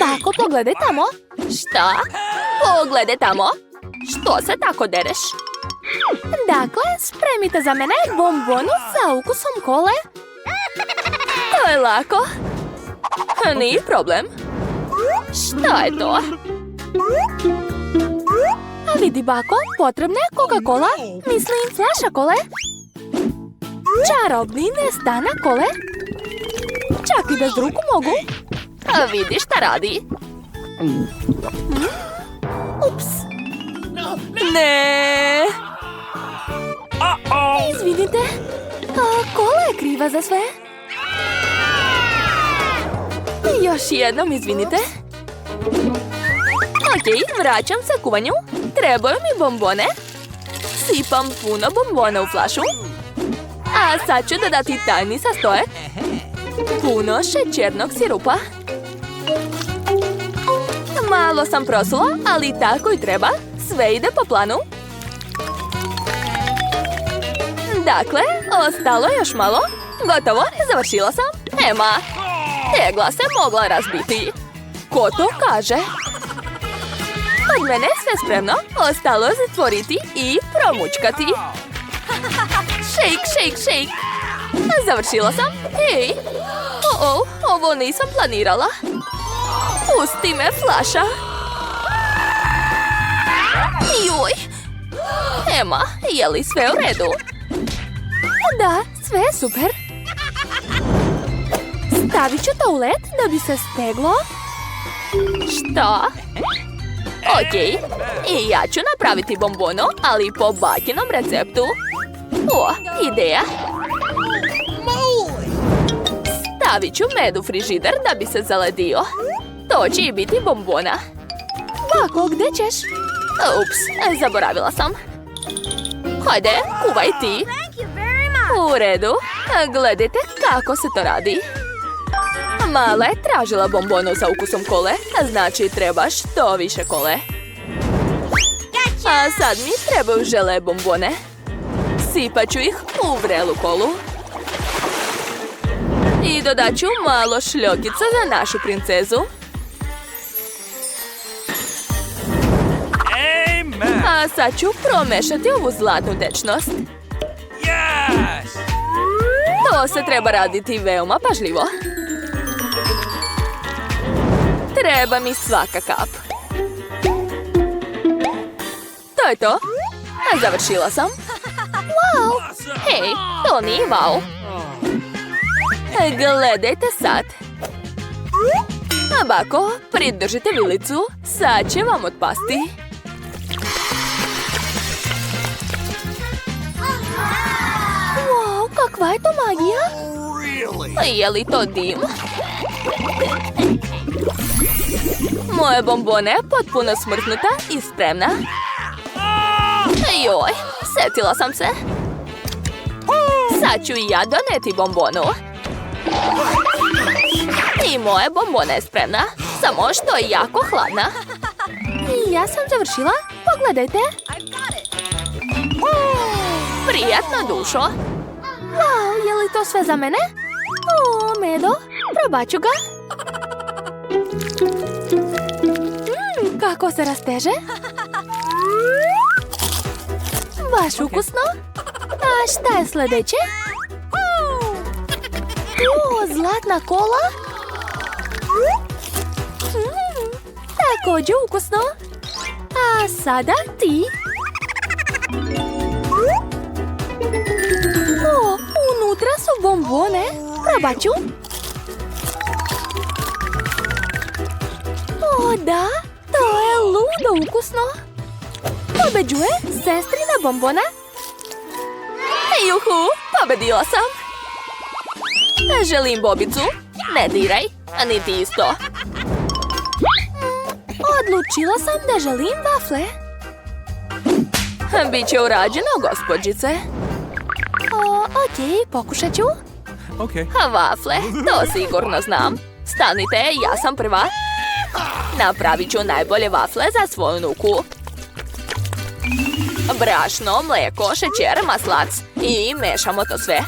Bako, pogledaj tamo. Šta? Pogledaj tamo. Što se tako dereš? Dakle, spremite za mene bombonu sa ukusom kole. To je lako. Nije problem. Šta je to? A vidi, bako, potrebna je Coca-Cola, mislim flaša kole. Čarobni nestanak kole. Čak i bez ruku mogu. A vidi šta radi. Ups. Ne. Izvinite. Kola je kriva za sve. Još jednom izvinite. Ok, vraćam se kuvanju. Trebaju mi bombone. Sipam puno bombona u flašu. A sad ću dodati tajni sastojak. Puno šećernog sirupa. Malo sam prosula, ali tako i treba. Sve ide po planu. Dakle, ostalo je još malo. Gotovo, završila sam. Ema, tegla se mogla razbiti. Ko to kaže? Od mene sve spremno. Ostalo je zatvoriti i promučkati. Shake, shake, shake. Završila sam. Hej. Ovo nisam planirala. Pusti me, flaša. Juj. Ema, je li sve u redu? Da, sve je super. Stavit ću to u led da bi se steglo. Šta? Ok, i ja ću napraviti bombonu, ali po bakinom receptu. O, ideja. Stavit ću med u frižider da bi se zaledio. To će i biti bombona. Bako, gdje ćeš? Ups, zaboravila sam. Hajde, kuvaj ti. U redu, gledajte kako se to radi. Mala je tražila bombonu sa ukusom kole, znači treba što više kole. A sad mi trebaju žele bombone. Sipat ću ih u vrelu kolu. I dodat ću malo šljokica za našu princezu. A sad ću promešati ovu zlatnu tečnost. To se treba raditi veoma pažljivo. Treba mi svaka kap. To je to. Završila sam. Wow! Hej, to nije wow. Gledajte sad. Bako, pridržite vilicu. Sad će vam otpasti. Wow, kakva je to magija? Je li to dim? Moja bombona je potpuno smrznuta i spremna. Joj, setila sam se. Sad ću i ja doneti bombonu. I moja bombona je spremna, samo što je jako hladna. I ja sam završila, pogledajte. Prijatno, dušo. Wow, je li to sve za mene? O, medo, probat ću ga. Kako se rasteže? Baš ukusno. A šta je sljedeće? O, zlatna kola. Također ukusno. A sada ti. O, unutra su bombone. Probat ću. O, da. To je ludo ukusno. Pobeđuje sestrina bombona. Juhu, pobedila sam. Želim bobicu. Ne diraj, a niti isto. Odlučila sam da želim vafle. Biće urađeno, gospođice. Ok, pokušat ću. Vafle, to sigurno znam. Stanite, ja sam prva. Napravit ću najbolje vafle za svoju nuku. Brašno, mlijeko, šećer, maslac i mešamo to sve.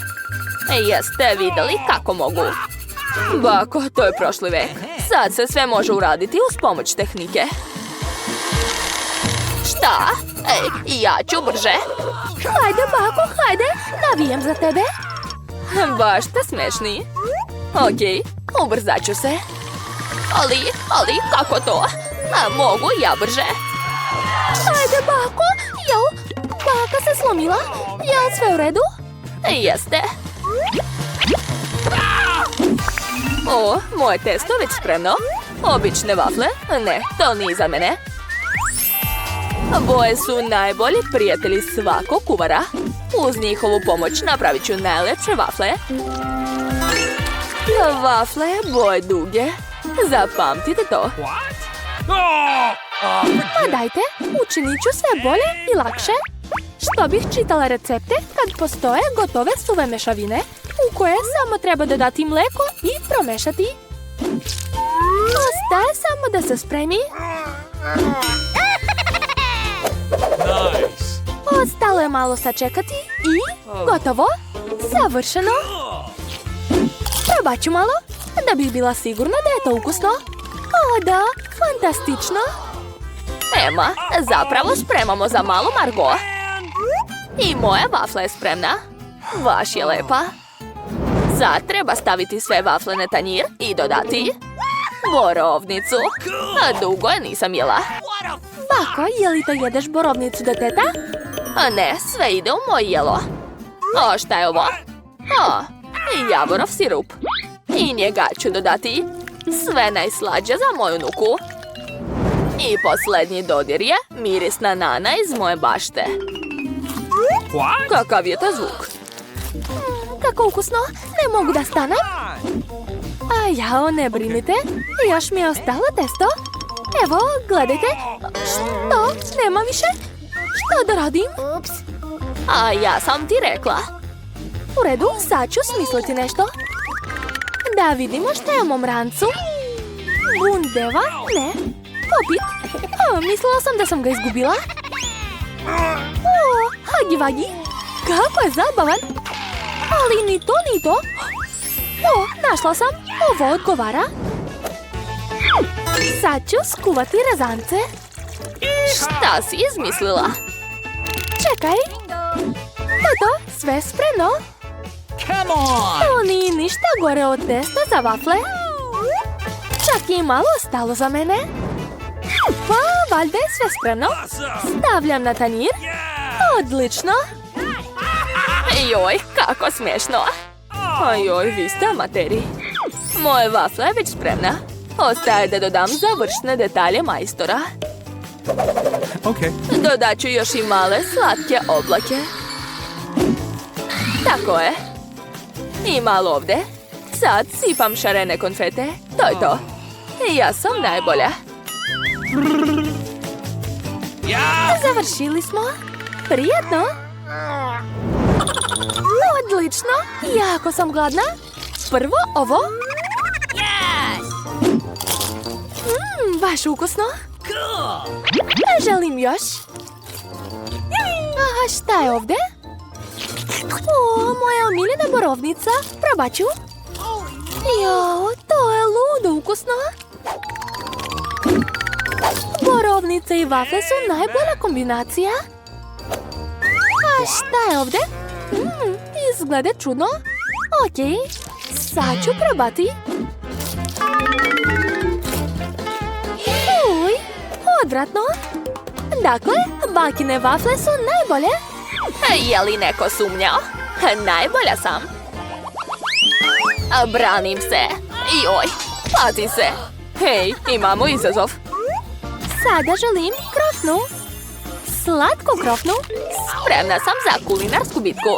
Jeste vidjeli kako mogu? Bako, to je prošli vek. Sad se sve može uraditi uz pomoć tehnike. Šta? Ej, ja ću brže. Hajde, bako, hajde. Navijem za tebe. Baš ste smešni. Okej, ubrzat ću se. Ali, kako to? A mogu ja brže? Hajde, bako. Jel, baka se slomila? Jel sve u redu? Jeste. O, moje testo već spremno. Obične vafle? Ne, to nije za mene. Boje su najbolji prijatelji svakog kuvara. Uz njihovu pomoć napravit ću najlepše vafle. Vafle boje duge. Zapamtite to. Ma dajte, učinit ću sve bolje i lakše. Što bih čitala recepte kad postoje gotove suve mešavine u koje samo treba dodati mlijeko i promešati. Ostaje samo da se spremi. Ostalo je malo sačekati i gotovo. Savršeno. Probat ću malo da bih bila sigurna da je to ukusno. O da, fantastično. Ema, zapravo spremamo za malu Margot. I moja vafla je spremna. Baš je lepa. Sad treba staviti sve vafle na tanjir i dodati borovnicu. A dugo je nisam jela. Bako, je li to jedeš borovnicu deteta? A ne, sve ide u moje jelo. O, šta je ovo? O, javorov sirup. I njega ću dodati. Sve najslađe za moju nuku. I posljednji dodir je mirisna nana iz moje bašte. Kakav je to zvuk? Kako ukusno, ne mogu da stanem. A jao, ne brinite, još mi je ostalo testo. Evo, gledajte. Što? Nema više? Što da radim? A ja sam ti rekla. U redu, sad ću smisliti nešto. Da vidimo što je u mom rancu. Bundeva? Ne. Popit? Mislila sam da sam ga izgubila. O, hagi vagi. Kako je zabavan. Ali ni to. O, našla sam. Ovo odgovara. Sad ću skuvati rezance. Šta si izmislila? Čekaj. To, sve spremno. To nije ništa gore od testa za vafle. Čak i malo ostalo za mene. Pa, valjda je sve spremno. Stavljam na tanjir. Odlično. Joj, kako smiješno. Joj, vi ste amateri. Moje vafla je već spremna. Ostaje da dodam završne detalje majstora. Dodat ću još i male slatke oblake. Tako je. I malo ovdje. Sad sipam šarene konfete. To je to. Ja sam najbolja. Završili smo. Prijetno. Odlično. Jako sam gladna. Prvo ovo. Baš ukusno. Želim još. A šta je ovdje? O, moja omiljena borovnica. Probat ću. Jo, to je ludo ukusno. Borovnice i vafle su najbolja kombinacija. A šta je ovdje? Izgleda čudno. Okej, sad ću probati. Uj, odvratno. Dakle, bakine vafle su najbolje. Je li neko sumnjao? Najbolja sam. Branim se. Joj, pazi se. Hej, imamo izazov. Sada želim krofnu. Slatku krofnu. Spremna sam za kulinarsku bitku.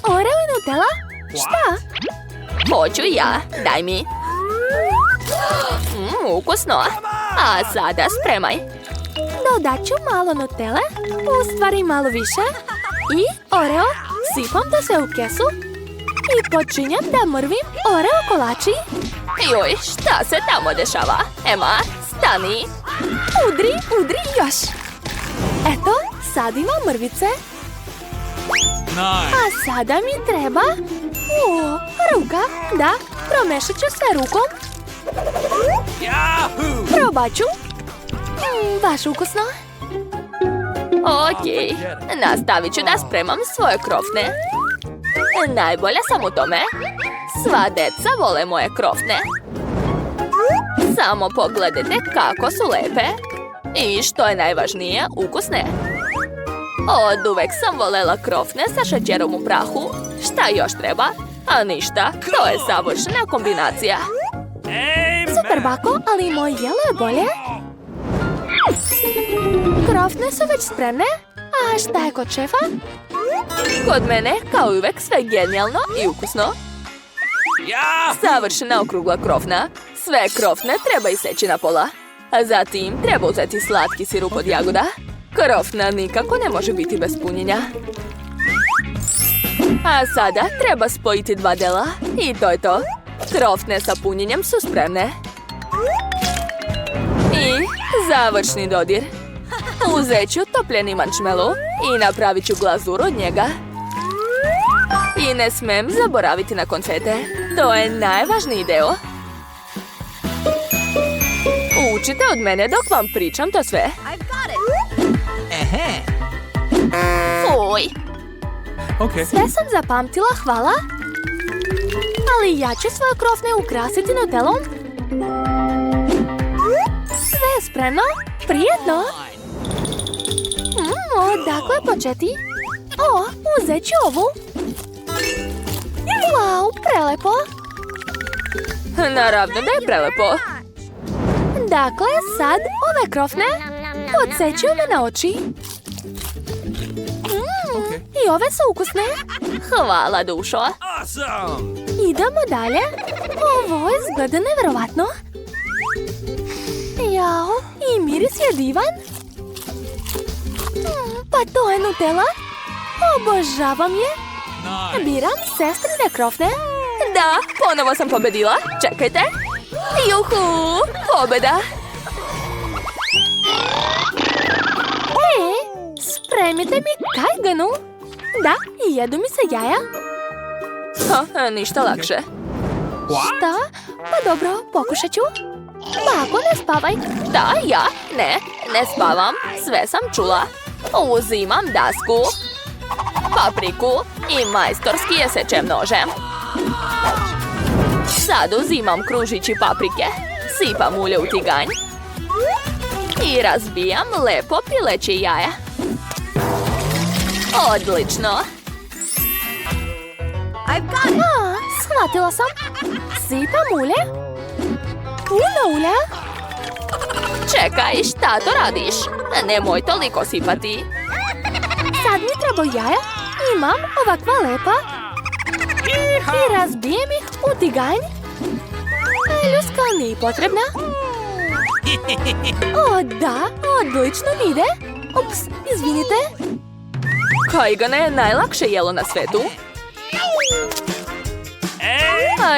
Oreo i Nutella? Šta? Hoću ja, daj mi. Ukusno. A sada spremaj. Dodat ću malo Nutelle, u stvari malo više. I Oreo, sipam to sve u kesu. I počinjem da mrvim Oreo kolači. Joj, šta se tamo dešava? Ema, stani. Udri još. Eto, sad imam mrvice. A sada mi treba... ruka. Da, promešat ću sve rukom. Probat ću. Baš ukusno. Okej, nastavit ću da spremam svoje krofne. Najbolja sam u tome. Sva deca vole moje krofne. Samo pogledajte kako su lepe. I što je najvažnije, ukusne. Od uvek sam volela krofne sa šećerom u prahu. Šta još treba? A ništa, to je savršena kombinacija. Super, bako, ali moje jelo je bolje. Krofne su već spremne. A šta je kod šefa? Kod mene, kao i uvek, sve genijalno i ukusno. Savršena okrugla krofna. Sve krofne treba iseći na pola. A zatim treba uzeti slatki sirup od jagoda. Krofna nikako ne može biti bez punjenja. A sada treba spojiti dva dela. I to je to. Krofne sa punjenjem su spremne. I završni dodir. Uzet ću topljeni marshmallow i napravit ću glazur od njega. I ne smem zaboraviti na konfete. To je najvažniji deo. Učite od mene dok vam pričam to sve. Fuj. Sve sam zapamtila, hvala. Ali ja ću svoje krofne ukrasiti nutelom. Sve je spremno. Prijetno. Odakle početi? Uzet ću ovu. Wow, prelepo. Naravno da je prelepo. Dakle, sad ove krofne podsećuju me na oči. I ove su ukusne. Hvala, dušo. Idemo dalje. Ovo izgleda nevjerovatno. Jao, i miris je divan. Pa to je Nutella. Obožavam je. Biram sestrine krofne. Da, ponovo sam pobedila. Čekajte. Juhu, pobeda. Spremite mi kajganu. Da, jedu mi se jaja. Ništa lakše. Šta? Pa dobro, pokušat ću. Bako, ne spavaj. Da, ja? Ne spavam. Sve sam čula. Uzimam dasku, papriku i majstorski je sečem nožem. Sad uzimam kružići paprike, sipam ulje u tiganj i razbijam lepo pileće jaja. Odlično! Shvatila sam. Sipam ulje. Puno ulja. Čekaj, šta to radiš? Nemoj toliko sipati. Sad mi treba jaja. Imam ovakva lepa. I razbijem ih u tiganj. Ljuska nije potrebna. O da, odlično mi ide. Ups, izvinite. Kajgana je najlakše jelo na svetu.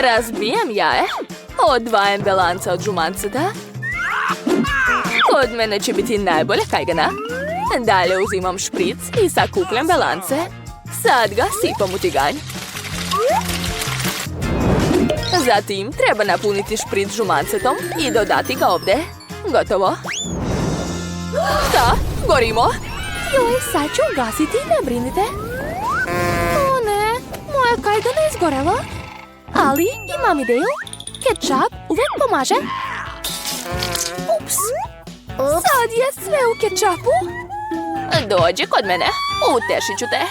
Razbijam jaje. Odvajam belanca od žumanceta. Kod mene će biti najbolja kajgana. Dalje uzimam špric i sakupljam belance. Sad ga sipam u tiganj. Zatim treba napuniti špric žumancetom i dodati ga ovdje. Gotovo. Da, gorimo. Joj, sad ću ugasiti, ne brinite. O ne, moja kajgana je izgorela. Ali imam ideju. Kečap uvijek pomaže. Ups. Sad je sve u kečapu. Dođi kod mene, utešit ću te.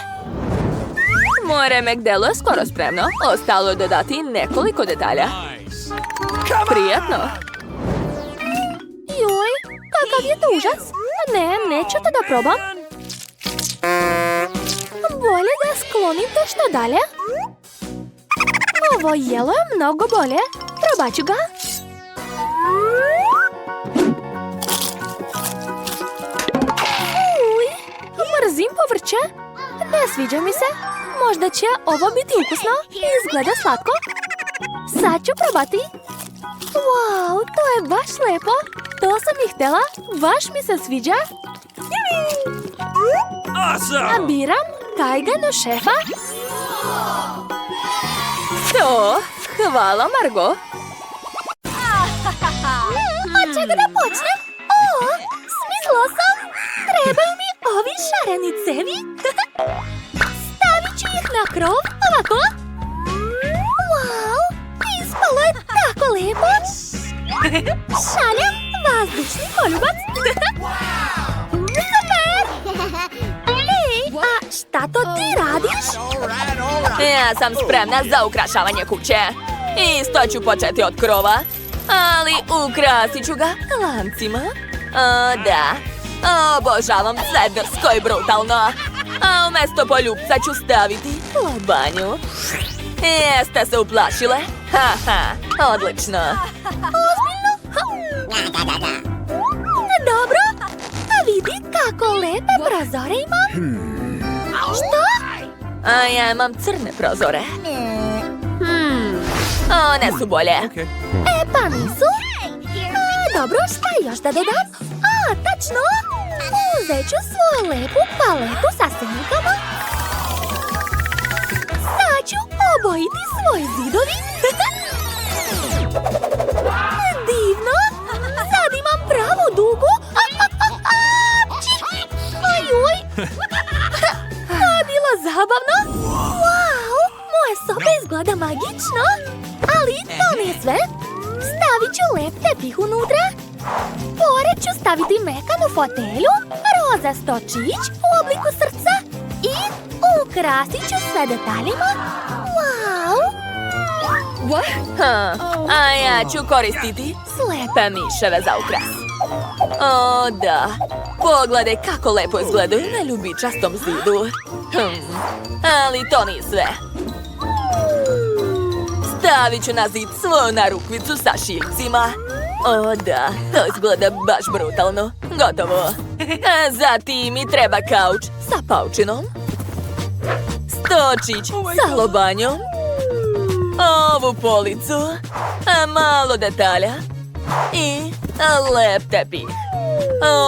Moje remek delo je skoro spremno. Ostalo je dodati nekoliko detalja. Prijetno. Joj, kakav je to užas. Ne, neću to da probam. Bolje da sklonim to što dalje. Ovo jelo je mnogo bolje. Probat ću ga. Uj, mrzim povrće. Ne sviđa mi se. Možda će ovo biti ukusno i izgleda slatko. Sad ću probati. Wow, to je baš lepo. To sam i htjela. Baš mi se sviđa. A biram kajganu šefa. To, hvala Margo. Šaljem vazdušni poljubac. Super! Ej, a šta to ti radiš? Ja sam spremna za ukrašavanje kuće. Isto ću početi od krova, ali ukrasit ću ga lancima. O, da. Obožavam sve drsko i brutalno. A umjesto poljubca ću staviti lobanju. Jeste se uplašile? Haha, odlično. Ozbiljno? Dobro. A vidi kako lepe prozore imam. Što? A ja imam crne prozore. One su bolje. Pa nisu. Dobro, šta još da dodam? Tačno. Uzet ću svoju lepu paletu sa senkama. Sad ću obojiti svoje zidovi. Divno. Sad imam pravu dugu. Ajuj. Bilo zabavno. Wow, moja soba izgleda magično. Ali to nije sve. Stavit ću lep tepih unutra. Pored ću staviti mekanu fotelju, roza stočić u obliku srca i ukrasit ću sve detaljima. Wow! A ja ću koristiti slepe miševe za ukras. O, da. Pogledaj kako lepo izgledaju na ljubičastom zidu. Ali to nije sve. Stavit ću na zid svoju narukvicu sa šiljcima. O, da. To izgleda baš brutalno. Gotovo. A zatim mi treba kauč sa paučinom. Stočić sa lobanjom. Ovu policu. Malo detalja. I lep tepih.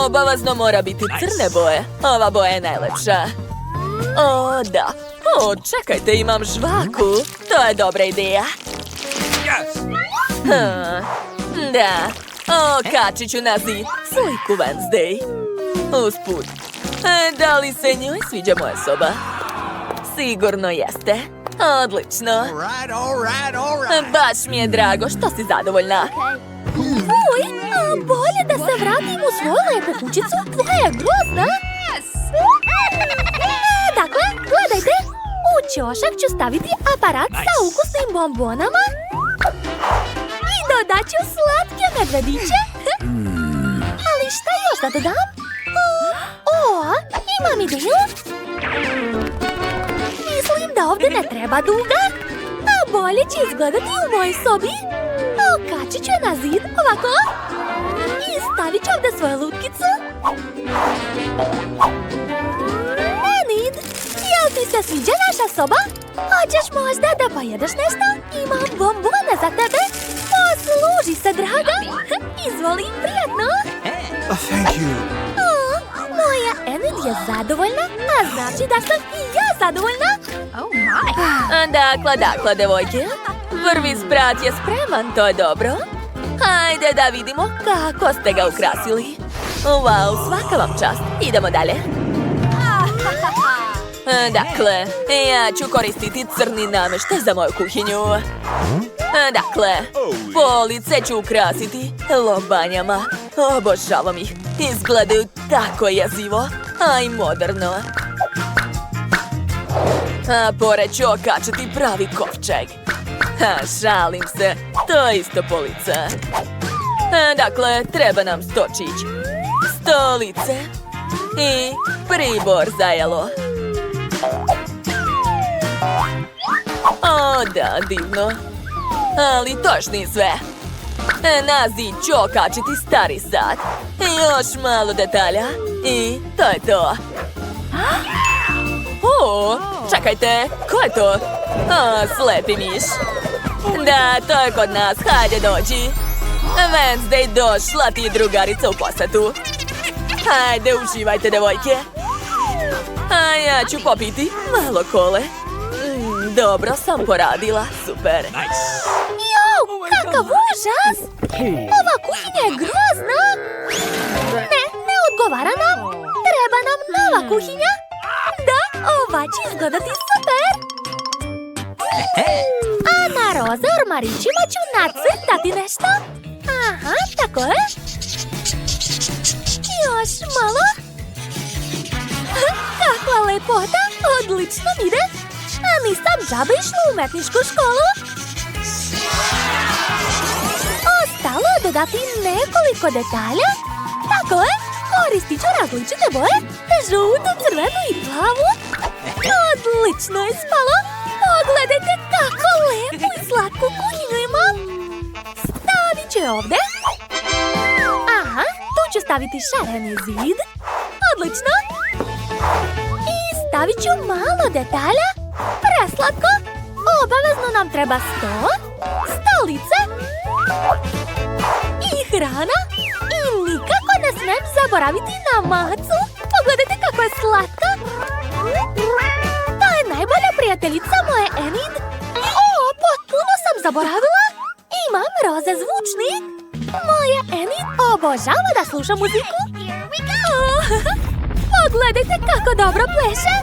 Obavezno mora biti crne boje. Ova boja je najlepša. O, da. O, čekajte, imam žvaku. To je dobra ideja. Da. Okačit ću na zid sliku Wednesday. Usput. Da li se njoj sviđa moja soba? Sigurno jeste. Odlično. Baš mi je drago što si zadovoljna. Uj, bolje da se vratim u svoju lepu kućicu. Tvoja je grozna. Dakle, gledajte. U ćošak ću staviti aparat sa ukusnim bombonama. I dodat ću slatke medvediće. Ali šta još da dodam? Imam ideju. Mislim da ovdje ne treba duga. A bolje će izgledati u mojoj sobi. Okačit ću je na zid ovako. I stavit ću ovdje svoju lutkicu. Enid, jel ti se sviđa naša soba? Hoćeš možda da pojedeš nešto? Imam bombone za tebe. Posluži se, draga. Izvoli, prijatno. Thank you. Moja Enid je zadovoljna, a znači da sam i ja zadovoljna. Dakle, devojke. Prvi sprat je spreman, to je dobro. Hajde da vidimo kako ste ga ukrasili. Wow, svaka vam čast. Idemo dalje. Dakle, ja ću koristiti crni namještaj za moju kuhinju. Dakle, police ću ukrasiti lobanjama. Obožavam ih. Izgledaju tako jezivo, a i moderno. A pored ću okačiti pravi kovčeg. Šalim se, to je isto polica. Dakle, treba nam stočić, stolice i pribor za jelo. O, da, divno. Ali to još nije sve. Na zid ću okačiti stari sat. Još malo detalja. I to je to. O, čekajte, ko je to? O, slepi miš. Da, to je kod nas, hajde dođi. Wednesday došla ti drugarica u posetu. Hajde, uživajte, devojke. A ja ću popiti malo kole. Dobro sam poradila, super. Kakav užas! Ova kuhinja je grozna! Ne odgovara nam! Treba nam nova kuhinja! Da, ova će izgledati super! A na roze ormarićima ću nacrtati nešto. Aha, Tako je. Još malo. Kakva lepota, odlično ide. A nisam džabe išla u umetničku školu. Ostalo je dodati nekoliko detalja. Tako je, koristit ću različite boje. Žutu, crvenu i plavu. Odlično je spalo. Pogledajte kako lepu i slatku kuhinju imam. Stavit ću je ovdje. Aha, tu ću staviti šareni zid. Odlično. I stavit ću malo detalja. Preslatko. Obavezno nam treba sto, stolice i hrana. I nikako ne smijem zaboraviti na macu. Pogledajte kako je slatka. To je najbolja prijateljica moje Enid. Potpuno sam zaboravila. Imam roze zvučnik. Moja Enid obožava da sluša muziku. Pogledajte kako dobro pleše.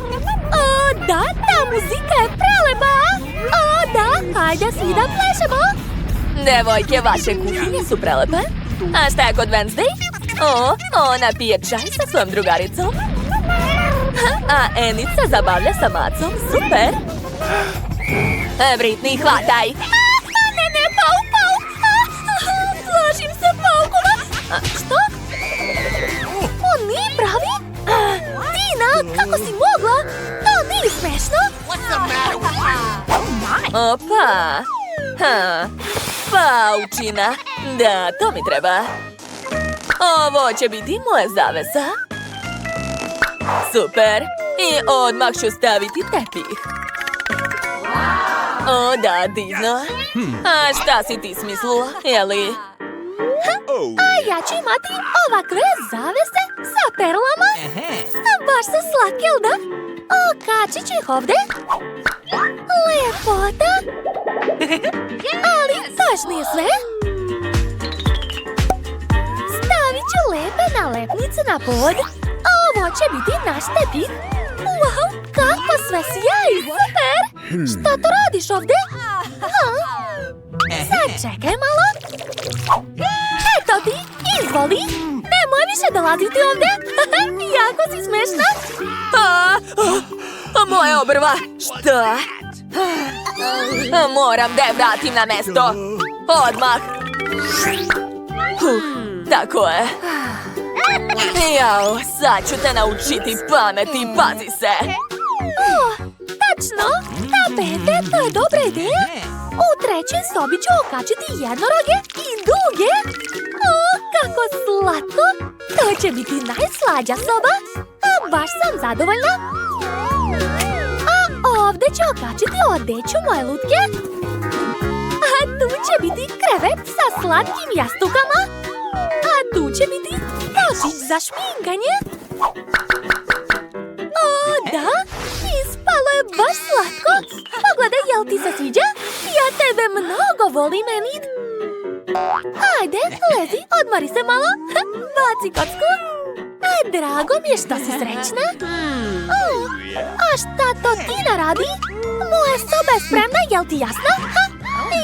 Da, ta muzika je prelepa. Da, hajde svi da plešemo. Devojke, vaše kuhinje su prelepe. A šta je kod Wednesday? Ona pije čaj sa svojom drugaricom. A Enid se zabavlja sa macom. Super. Britney, hvataj. Ne, pauk. Plašim se paukova. Što? On nije pravi? Tina, kako si mogla? To nije smešno. Opa. Paučina. Da, to mi treba. Ovo će biti moja zavesa. Super. I odmah ću staviti tepih. Da, divno. A šta si ti smislila, jeli? A ja ću imati ovakve zavese sa perlama. Baš su slatke, jel da? Kačit ću ih ovdje. Lepota. Ali to još nije sve. Stavit ću lepe nalepnice na pod. Ovo će biti naš tepih. Wow, kako sve sjaji, super. Šta to radiš ovdje? Sad čekaj malo. Eto ti, izvoli. Nemoj više dolaziti ovdje. Jako si smešna. Moja obrva. Šta? Moram da je vratim na mesto. Odmah. Tako je. Jao, sad ću te naučiti pameti, pazi se. Tačno, tapete, to je dobra ideja. U trećoj sobi ću okačiti jednoroge i duge. Kako slatko. To će biti najslađa soba. Baš sam zadovoljna. A ovdje ću okačiti odeću moje lutke. A tu će biti krevet sa slatkim jastukama. A tu će biti košić za šminkanje. Da, ispalo je baš slatko. Pogledaj, jel ti se sviđa? Ja tebe mnogo volim, Enid. Ajde, lezi, odmori se malo. Baci kocku. Drago mi je što si srećna. A šta to Tina radi? Moja soba je spremna, jel ti jasno?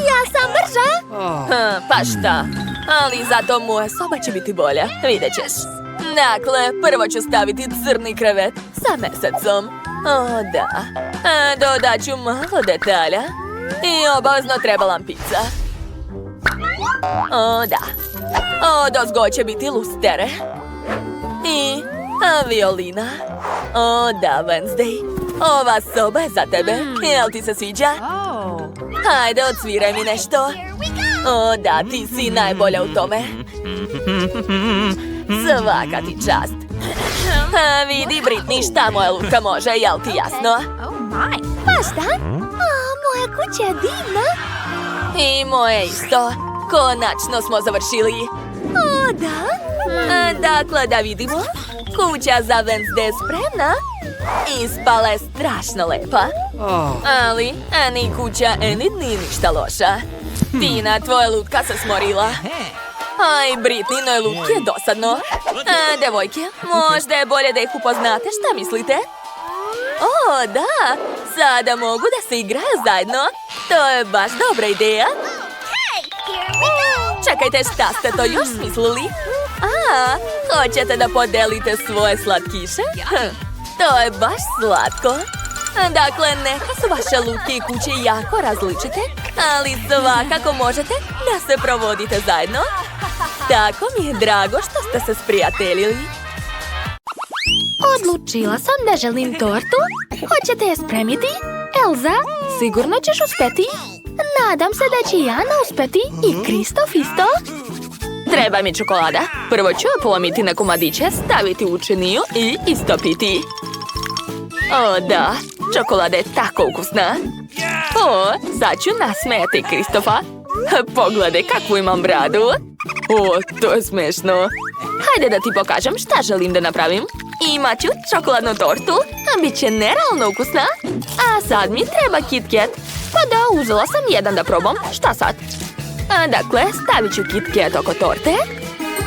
Ja sam brža. Pa šta? Ali zato moja soba će biti bolja. Vidjet ćeš. Dakle, prvo ću staviti crni krevet sa mesecom. Da. Dodat ću malo detalja. I obavezno treba lampica. Da. Odozgo će biti lustere. I violina. Da, Wednesday. Ova soba je za tebe. Jel ti se sviđa? Hajde, odsviraj mi nešto. Da, ti si najbolja u tome. Svaka ti čast. Vidi, Britney, šta moja lutka može, jel ti jasno? Pa šta? Moja kuća je divna. I moje isto. Konačno smo završili. Da? Dakle, da vidimo. Kuća za Wednesday je spremna. Ispala je strašno lepa. Ali, ni kuća Enid nije ništa loša. Tina, tvoja lutka se smorila. Aj, Britney, lutki je dosadno. Devojke, možda je bolje da ih upoznate, šta mislite? Da, sada mogu da se igraju zajedno. To je baš dobra ideja. Čekajte, šta ste to još smislili? Hoćete da podelite svoje slatkiše? To je baš slatko. Dakle, neka su vaše lutke i kuće jako različite, ali svakako možete da se provodite zajedno. Tako mi je drago što ste se sprijateljili. Odlučila sam da želim tortu. Hoćete je spremiti? Elza, sigurno ćeš uspjeti. Nadam se da će i Ana uspjeti i Kristof isto. Treba mi čokolada. Prvo ću je polomiti na komadiće, staviti u činiju i istopiti. O da, čokolada je tako ukusna. O, sad ću nasmejati Kristofa. Pogledaj kakvu imam bradu. O, to je smešno. Hajde da ti pokažem šta želim da napravim. Imat ću čokoladnu tortu, biće nerealno ukusna. A sad mi treba Kit Kat. Pa da, uzela sam jedan da probam. Šta sad? Dakle, stavit ću Kit Kat oko torte.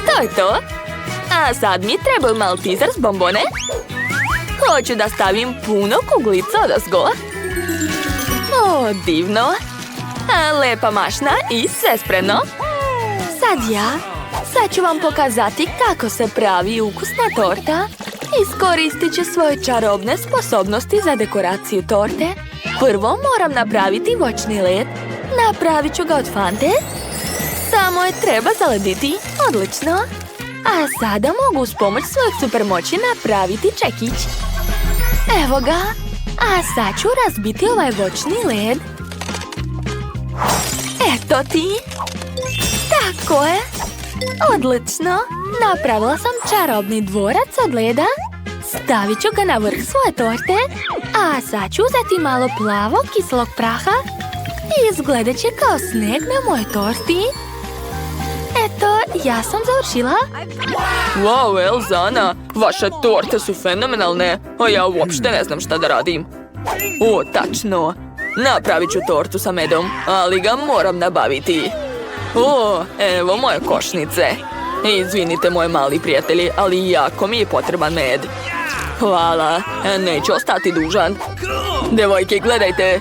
To je to. A sad mi trebaju Maltesers bombone. Hoću da stavim puno kuglica odozgo. O, divno. Lepa mašna i sve spremno. Sad ću vam pokazati kako se pravi ukusna torta. Iskoristit ću svoje čarobne sposobnosti za dekoraciju torte. Prvo moram napraviti voćni led. Napravit ću ga od fante. Samo je treba zalediti. Odlično. A sada mogu uz pomoć svojeg supermoći napraviti čekić. Evo ga. A sad ću razbiti ovaj voćni led. Eto ti. Tako je. Odlično. Napravila sam čarobni dvorac od leda. Stavit ću ga na vrh svoje torte. A sad ću uzeti malo plavog kiselog praha. I izgledat će kao sneg na mojoj torti. Eto, ja sam završila. Wow, Elzana, vaše torte su fenomenalne, a ja uopšte ne znam šta da radim. O, tačno. Napravit ću tortu sa medom, ali ga moram nabaviti. O, evo moje košnice. Izvinite, moji mali prijatelji, ali jako mi je potreban med. Hvala, neću ostati dužan. Devojke, gledajte.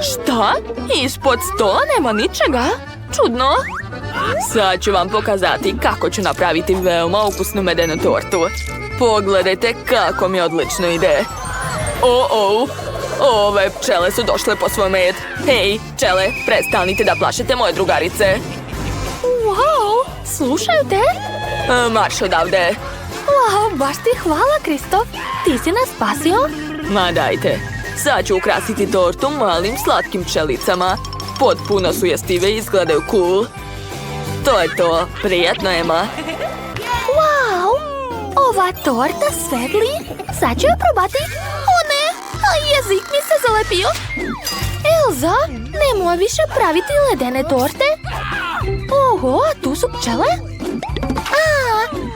Šta? Ispod stola nema ničega? Čudno. Sad ću vam pokazati kako ću napraviti veoma ukusnu medenu tortu. Pogledajte kako mi odlično ide. Ove pčele su došle po svoj med. Hej, pčele, prestanite da plašite moje drugarice. Wow, slušaju te? Marš odavde. Wow, baš ti hvala, Kristof. Ti si nas spasio. Ma dajte. Sad ću ukrasiti tortu malim slatkim pčelicama. Potpuno su jestive i izgledaju cool. To je to. Prijatno, Emma. Wow, ova torta svetli. Sad ću je probati. O ne, jezik mi se zalepio. Elza, nemoj više praviti ledene torte. Oho, a tu su pčele?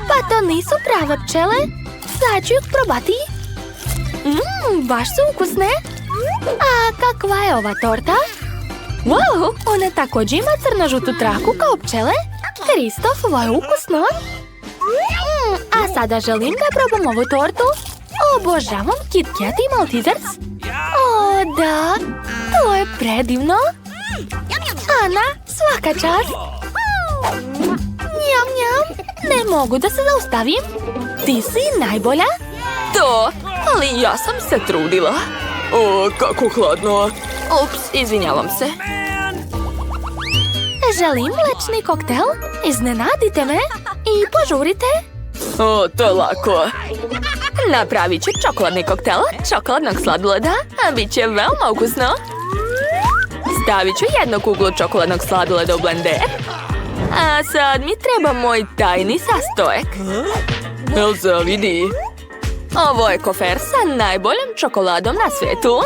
Pa to nisu prave pčele. Sad ću ih probati. Baš su ukusne. A kakva je ova torta? Wow, ona također ima crno-žutu traku kao pčele. Kristof, ovo je ukusno. A sada želim da probam ovu tortu. Obožavam Kit Kat i Maltesers. O, da, to je predivno. Ana, svaka čast. Njam, njam. Ne mogu da se zaustavim. Ti si najbolja. To, ali ja sam se trudila. O, kako hladno. Ups, izvinjavam se. Želim mlečni koktel. Iznenadite me i požurite. O, to je lako. Napravit ću čokoladni koktel čokoladnog sladoleda, a bit će veoma ukusno. Stavit ću jednu kuglu čokoladnog sladoleda u blender. A sad mi treba moj tajni sastojak. Elza, vidi. Ovo je kofer sa najboljom čokoladom na svijetu.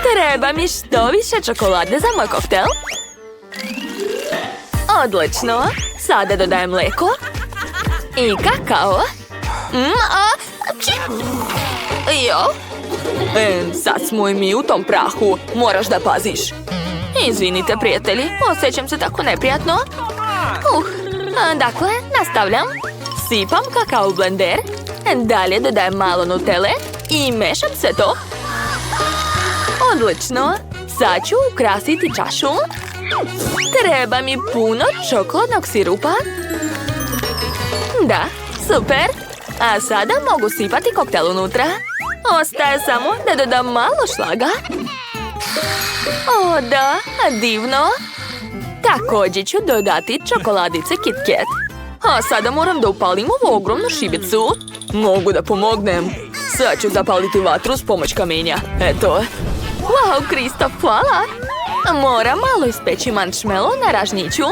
Treba mi što više čokolade za moj koktel. Odlično. Sada dodajem mlijeko. I kakao. Jo. Sad smo i mi u tom prahu. Moraš da paziš. Izvinite, prijatelji. Osjećam se tako neprijatno. Dakle, nastavljam. Sipam kakao u blender. Dalje dodajem malo nutele. I mešam sve to. Odlično. Sad ću ukrasiti čašu. Treba mi puno čokoladnog sirupa. Da, super. A sada mogu sipati koktel unutra. Ostaje samo da dodam malo šlaga. O da, divno. Također ću dodati čokoladice Kit Kat. A sada moram da upalim ovu ogromnu šibicu. Mogu da pomognem. Sad ću zapaliti vatru s pomoć kamenja. Eto. Wow, Kristof, hvala. Moram malo ispeći marshmallow na ražnjiću.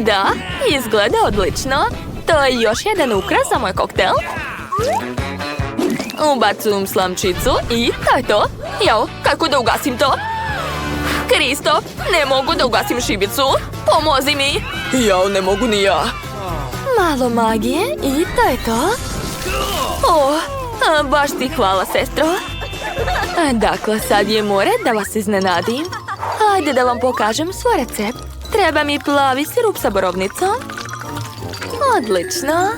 Da, izgleda odlično. To je još jedan ukras za moj koktel. Ubacujem slamčicu i to je to. Jao, kako da ugasim to? Kristof, ne mogu da ugasim šibicu. Pomozi mi. Jao, ne mogu ni ja. Malo magije i to je to. O, baš ti hvala, sestro. Dakle, sad je more da vas iznenadim. Hajde da vam pokažem svoj recept. Treba mi plavi sirup sa borovnicom. Odlično.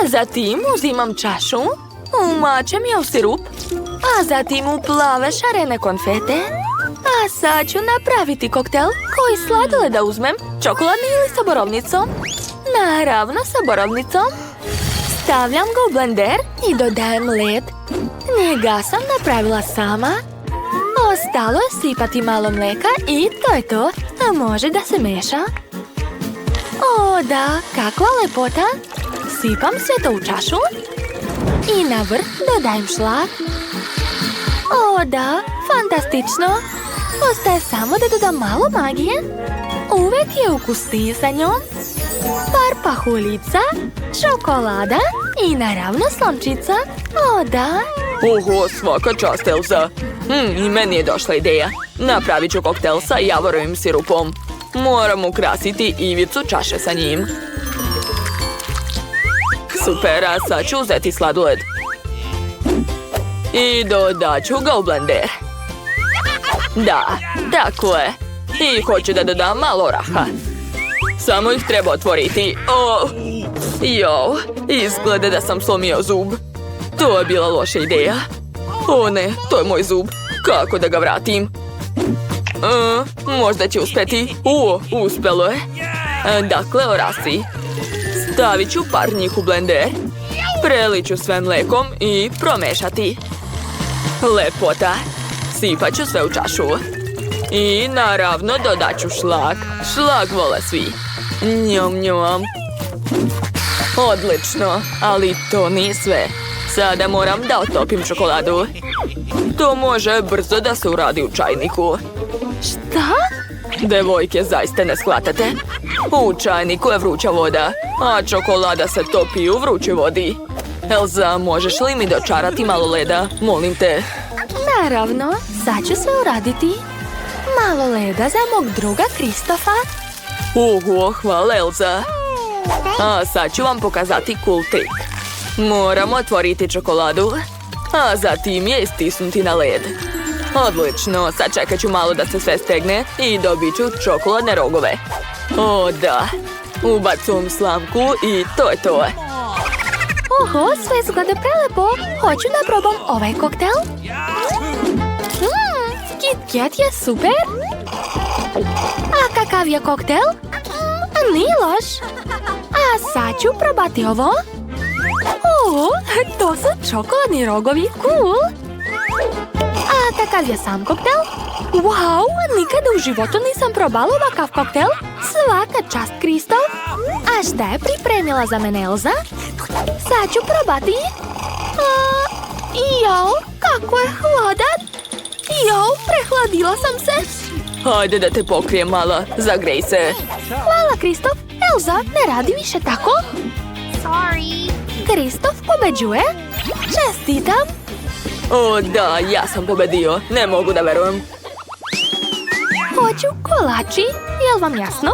Zatim uzimam čašu, umačem je u sirup, a zatim u plave šarene konfete. A sad ću napraviti koktel koji sladoleda uzmem, čokoladni ili sa borovnicom. Naravno sa borovnicom. Stavljam ga u blender i dodajem led. Njega sam napravila sama. Ostalo je sipati malo mlijeka i to je to. A može da se meša. O da, kakva lepota. Sipam sve to u čašu. I na vrh dodajem šlag. O da, fantastično. Ostaje samo da dodam malo magije. Uvek je ukusniji sa njom. Par pahuljica, šokolada i naravno slomčica. O da. Oho, svaka čast, Elza. I meni je došla ideja. Napravit ću koktel sa javorovim sirupom. Moram ukrasiti ivicu čaše sa njim. Super, a sad ću uzeti sladoled. I dodat ću ga u blender. Da, tako je. I hoću da dodam malo oraha. Samo ih treba otvoriti. Jo, izgleda da sam slomio zub. To je bila loša ideja. O ne, to je moj zub. Kako da ga vratim? Možda će uspjeti. Uspjelo je. Dakle, orasi. Stavit ću par njih u blender. Prelit ću sve mlekom i promešati. Lepota. Sipat ću sve u čašu. I naravno dodat ću šlag. Šlag vole svi. Njom, njom. Odlično, ali to nije sve. Sada moram da otopim čokoladu. To može brzo da se uradi u čajniku. Šta? Devojke, zaista ne shvatate. U čajniku je vruća voda, a čokolada se topi u vrućoj vodi. Elza, možeš li mi dočarati malo leda? Molim te. Naravno, sad ću sve uraditi. Malo leda za mog druga Kristofa. Oho, hvala, Elza. A sad ću vam pokazati cool trik. Moramo otvoriti čokoladu, a zatim je istisnuti na led. Odlično, sad čekat ću malo da se sve stegne i dobit ću čokoladne rogove. O da, ubacum slamku i to je to. Oho, sve izgleda prelepo. Hoću da probam ovaj koktel. Kit Kat je super. A kakav je koktel? Nije loš. A sad ću probati ovo. O, to su čokoladni rogovi, cool. A kakav je sam koktel? Wow, nikada u životu nisam probala ovakav koktel. Svaka čast, Kristof. A šta je pripremila za mene Elza? Sad ću probati. Jao, kako je hladan. Jao, prehladila sam se. Hajde da te pokrijem, mala. Zagrej se. Hvala, Kristof. Elza, ne radi više tako. Sorry. Kristof pobeđuje. Čestitam. O da, ja sam pobedio. Ne mogu da verujem. Hoću kolači. Jel vam jasno?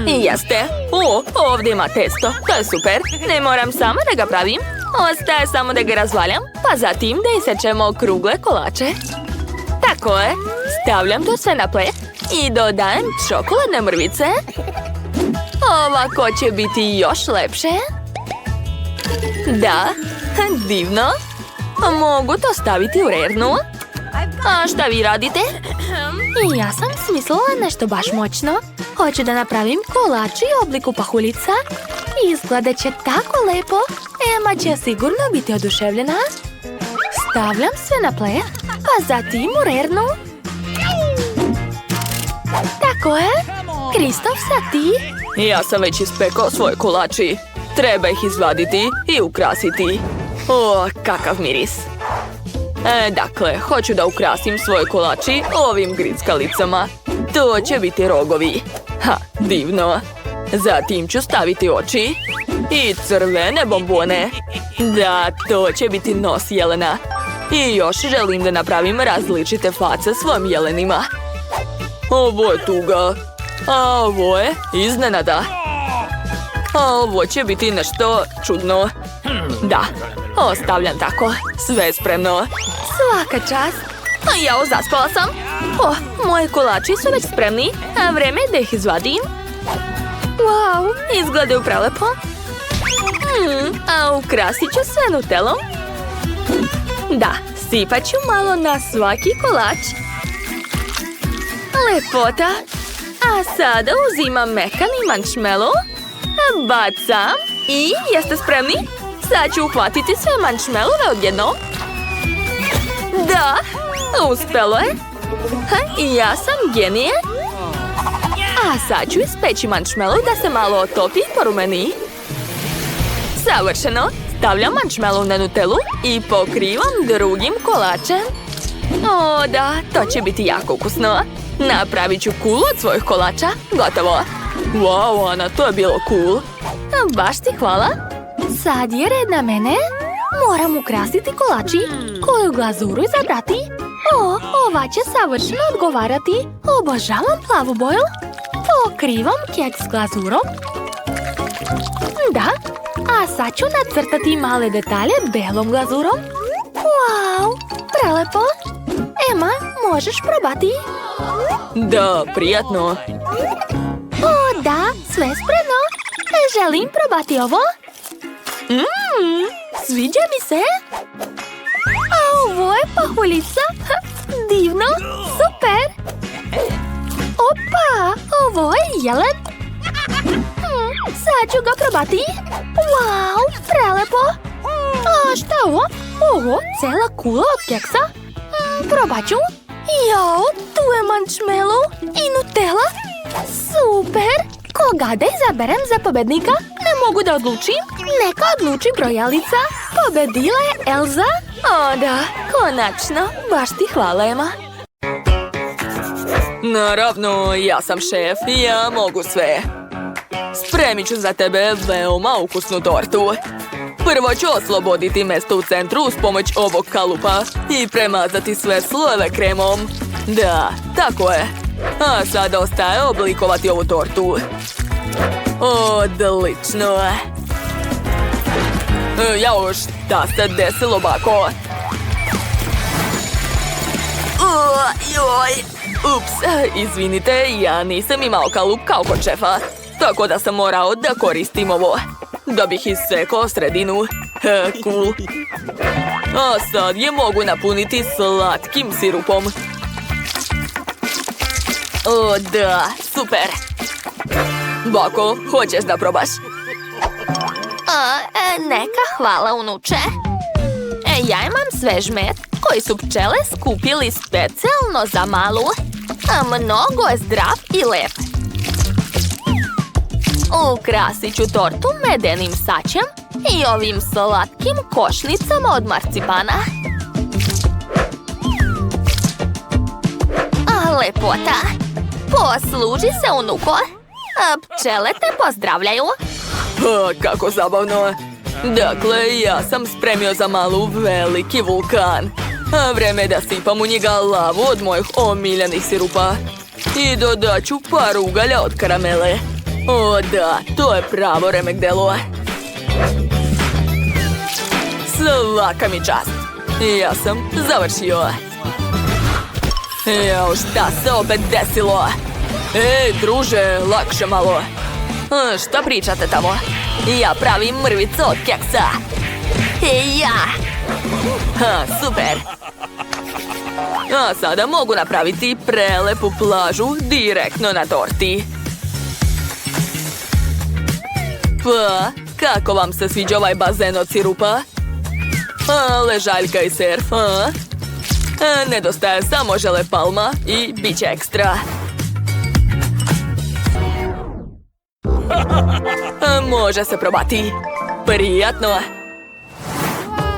Jeste. O, ovdje ima testo. To je super. Ne moram sama da ga pravim. Ostaje samo da ga razvaljam, pa zatim da isečemo okrugle kolače. Tako je. Stavljam to sve na plet i dodajem čokoladne mrvice. Ovako će biti još lepše. Da, divno. Mogu to staviti u rernu. A šta vi radite? I ja sam smislila nešto baš moćno. Hoću da napravim kolači u obliku pahuljica. Izgleda će tako lepo. Ema će sigurno biti oduševljena. Stavljam sve na plet, pa zatim u rernu. Tako je. Kristof, sad ti. Ja sam već ispekao svoje kolači. Treba ih izvaditi i ukrasiti. O, kakav miris. Dakle, hoću da ukrasim svoje kolači ovim grickalicama. To će biti rogovi. Ha, divno. Zatim ću staviti oči i crvene bombone. Da, to će biti nos jelena. I još želim da napravim različite face svojim jelenima. Ovo je tuga. A ovo je iznenada. A ovo će biti nešto čudno. Da, ostavljam tako. Sve je spremno. Svaka čast. Jao, zaspala sam. O, moji kolači su već spremni, a vreme je da ih izvadim. Wow, izgledaju prelepo. A ukrasit ću sve nutelom. Da, sipat ću malo na svaki kolač. Lepota. A sada uzimam mekani marshmallow, bacam i jeste spremni? Sad ću uhvatiti sve marshmallove odjednom. Da, uspelo je. Ja sam genije. A sad ću ispeći marshmallow da se malo otopi i porumeni. Savršeno. Stavljam marshmallow na nutelu i pokrivam drugim kolačem. O, da, to će biti jako ukusno. Napravit ću kulu od svojih kolača. Gotovo. Wow, Ana, to je bilo cool. Baš ti hvala. Sad je red na mene. Moram ukrasiti kolači. Koju glazuru izabrati? O, ova će savršeno odgovarati. Obožavam plavu boju. Pokrivam keks s glazurom. Da. A sad ću nacrtati male detalje belom glazurom. Wow, prelepo. Ema, možeš probati? Da, prijatno. O, da, sve spremno. Želim probati ovo. Sviđa mi se. A ovo je pahuljica. Divno, super. Opa, ovo je jelen. Sad ću ga probati. Wow, prelepo. A šta je ovo? Ovo, cela kula od keksa. Probat ću. Jao, tu je marshmallow i nutella. Super. Koga da izaberem za pobednika? Ne mogu da odlučim. Neka odluči brojalica. Pobedila je Elza. O da, konačno. Baš ti hvala, Ema. Naravno, ja sam šef i ja mogu sve. Spremit ću za tebe veoma ukusnu tortu. Prvo ću osloboditi mesto u centru uz pomoć ovog kalupa i premazati sve slojeve kremom. Da, tako je. A sada ostaje oblikovati ovu tortu. Odlično. Jao, šta se desilo, bako? Joj. Ups, izvinite, ja nisam imao kalup kao kod šefa. Tako da sam morao da koristim ovo. Da bih isekao sredinu. Cool. A sad je mogu napuniti slatkim sirupom. O, da, super. Bako, hoćeš da probaš? Neka hvala, unuče. Ja imam svež med koji su pčele skupili specijalno za malu. Mnogo je zdrav i lep. Ukrasit ću tortu medenim sačem i ovim slatkim košnicama od marcipana. Lepota. Posluži se, unuko. Pčele te pozdravljaju. Kako zabavno. Dakle, ja sam spremio za malu veliki vulkan. A vreme je da sipam u njega lavu od mojih omiljenih sirupa. I dodat ću par ugalja od karamele. O da, to je pravo remek delo. Svaka mi čast. Ja sam završio. Jao, šta se opet desilo? Ej, druže, lakše malo. Šta pričate tamo? Ja pravim mrvice od keksa. Ja. Super. A sada mogu napraviti prelepu plažu direktno na torti. Pa, kako vam se sviđa ovaj bazen od sirupa? Ležaljka i surf, nedostaje samo žele palma i bit će ekstra. Može se probati. Prijatno.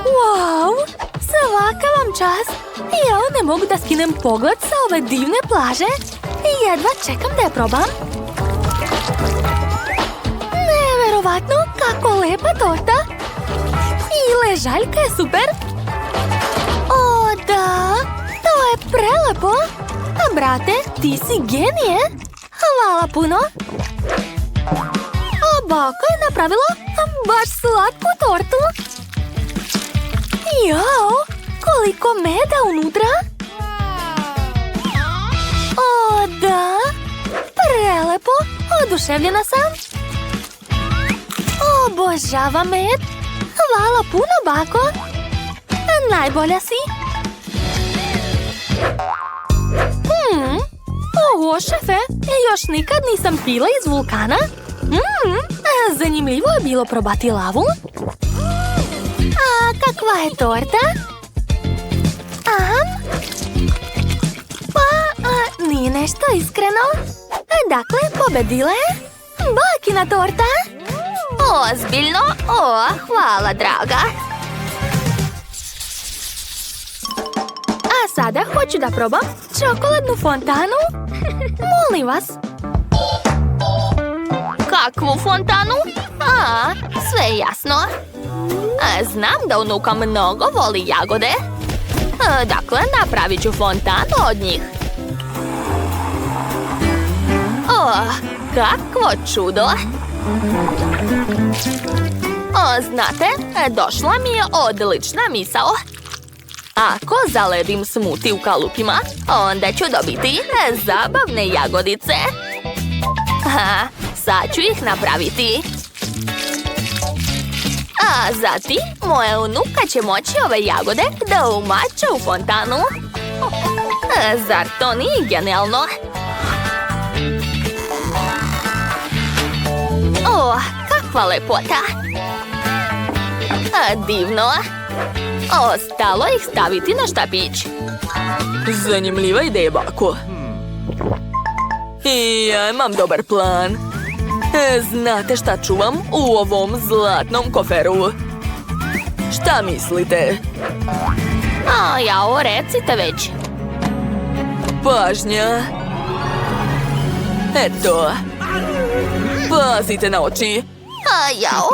Wow, svaka vam čast. Ja ne mogu da skinem pogled sa ove divne plaže. Jedva čekam da je probam. Neverovatno, kako lepa torta. I ležaljka je super. O, da, to je prelepo. A brate, ti si genije. Hvala puno. A baka je napravila baš slatku tortu. Jao, koliko meda unutra. O, da, prelepo, oduševljena sam. Obožavam med. Hvala puno, bako. Najbolja si. Oho, šefe, još nikad nisam pila iz vulkana. Zanimljivo je bilo probati lavu. A kakva je torta? Pa, nije nešto iskreno. Dakle, pobedila je bakina torta. Ozbiljno? O, hvala, draga. A sada hoću da probam čokoladnu fontanu. Molim vas. Kakvu fontanu? Sve jasno. Znam da unuka mnogo voli jagode. Dakle, napravit ću fontanu od njih. Kakvo čudo! Znate, došla mi je odlična misao. Ako zaledim smuti u kalupima, onda ću dobiti zabavne jagodice. Sad ću ih napraviti. A zatim, moja unuka će moći ove jagode da umače u fontanu. Zar to nije genijalno? Kakva lepota! Divno! Ostalo ih staviti na štapić. Zanimljiva ideja, bako. I ja imam dobar plan. Znate šta čuvam u ovom zlatnom koferu? Šta mislite? Jao, recite već. Pažnja. Eto. Pazite na oči. Jao.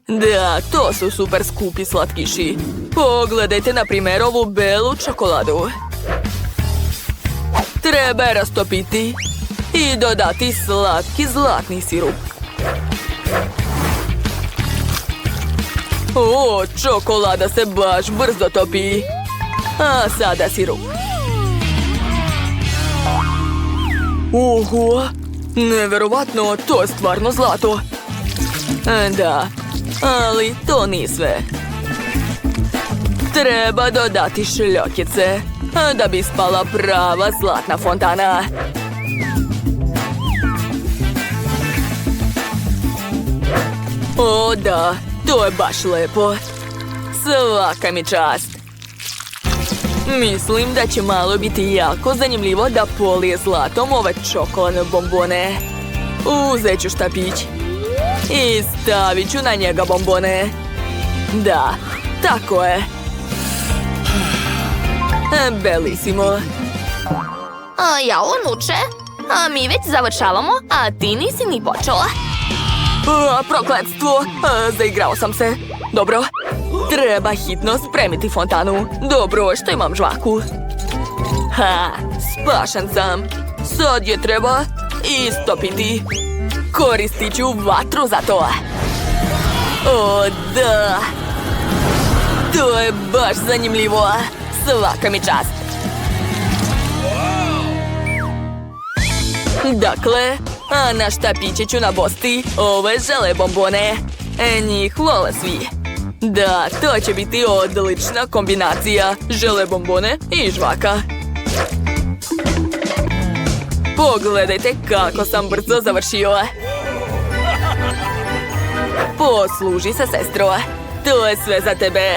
Da, to su super skupi slatkiši. Pogledajte na primjer ovu belu čokoladu. Treba je rastopiti i dodati slatki zlatni sirup. O, čokolada se baš brzo topi. A sada sirup. Neverovatno, to je stvarno zlato. Da, ali to nije sve. Treba dodati šljokice da bi ispala prava zlatna fontana. O da, to je baš lepo. Svaka mi čast. Mislim da će malo biti jako zanimljivo da polije zlatom ove čokoladne bombone. Uzet ću štapić i stavit ću na njega bombone. Da, tako je. Bellissimo. Jao, unuče. Mi već završavamo, a ti nisi ni počela. Prokletstvo! Zaigrao sam se. Dobro, treba hitno spremiti fontanu. Dobro, što imam žvaku. Spašen sam. Sad je treba istopiti. Koristit ću vatru za to. O, da! To je baš zanimljivo. Svaka mi čast. Dakle, na štapiće ću nabosti ove žele bombone. Njih vole svi. Da, to će biti odlična kombinacija žele bombone i žvaka. Pogledajte kako sam brzo završio. Posluži se, sestro. To je sve za tebe.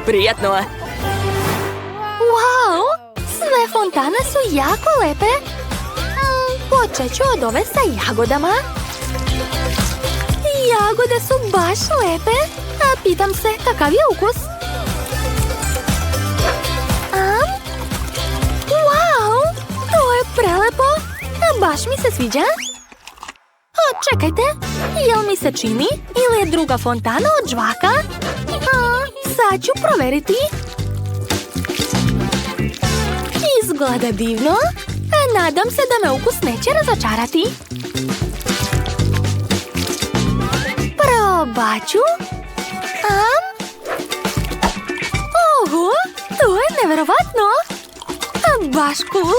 Prijatno. Wow! Sve fontane su jako lepe. Počet ću od ove sa jagodama. Jagode su baš lepe. A pitam se kakav je ukus. Wow! To je prelepo. Baš mi se sviđa. Čekajte, jel mi se čini ili je druga fontana od žvaka? Sad ću proveriti. Izgleda divno. Nadam se da me ukus neće razočarati. Probat ću. Oho, to je nevjerovatno. Baš cool.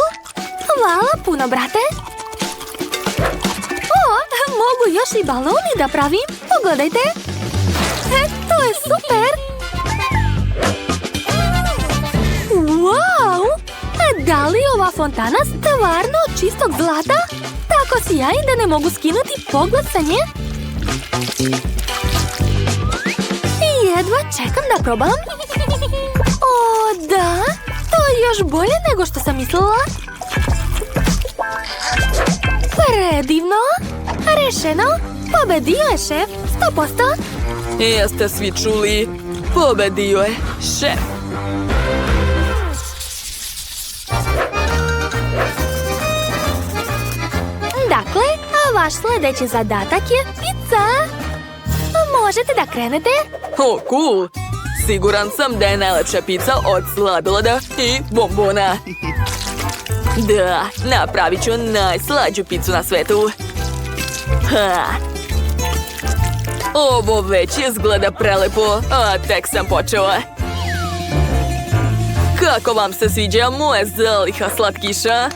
Hvala puno, brate. Mogu još i baloni da pravim. Pogledajte. To je super. Wow! Da li je ova fontana stvarno od čistog zlata? Tako sjajna da ne mogu skinuti pogled sa nje. Jedva čekam da probam. O, da. To je još bolje nego što sam mislila. Predivno. Rešeno. Pobedio je šef. 100%. Jeste svi čuli? Pobedio je šef. Dakle, vaš sljedeći zadatak je pizza. Možete da krenete? O, cool! Siguran sam da je najlepša pizza od sladoleda i bombona. Da, napravit ću najslađu pizzu na svetu. Ovo već izgleda prelepo, a tek sam počela. Kako vam se sviđa moja zaliha slatkiša?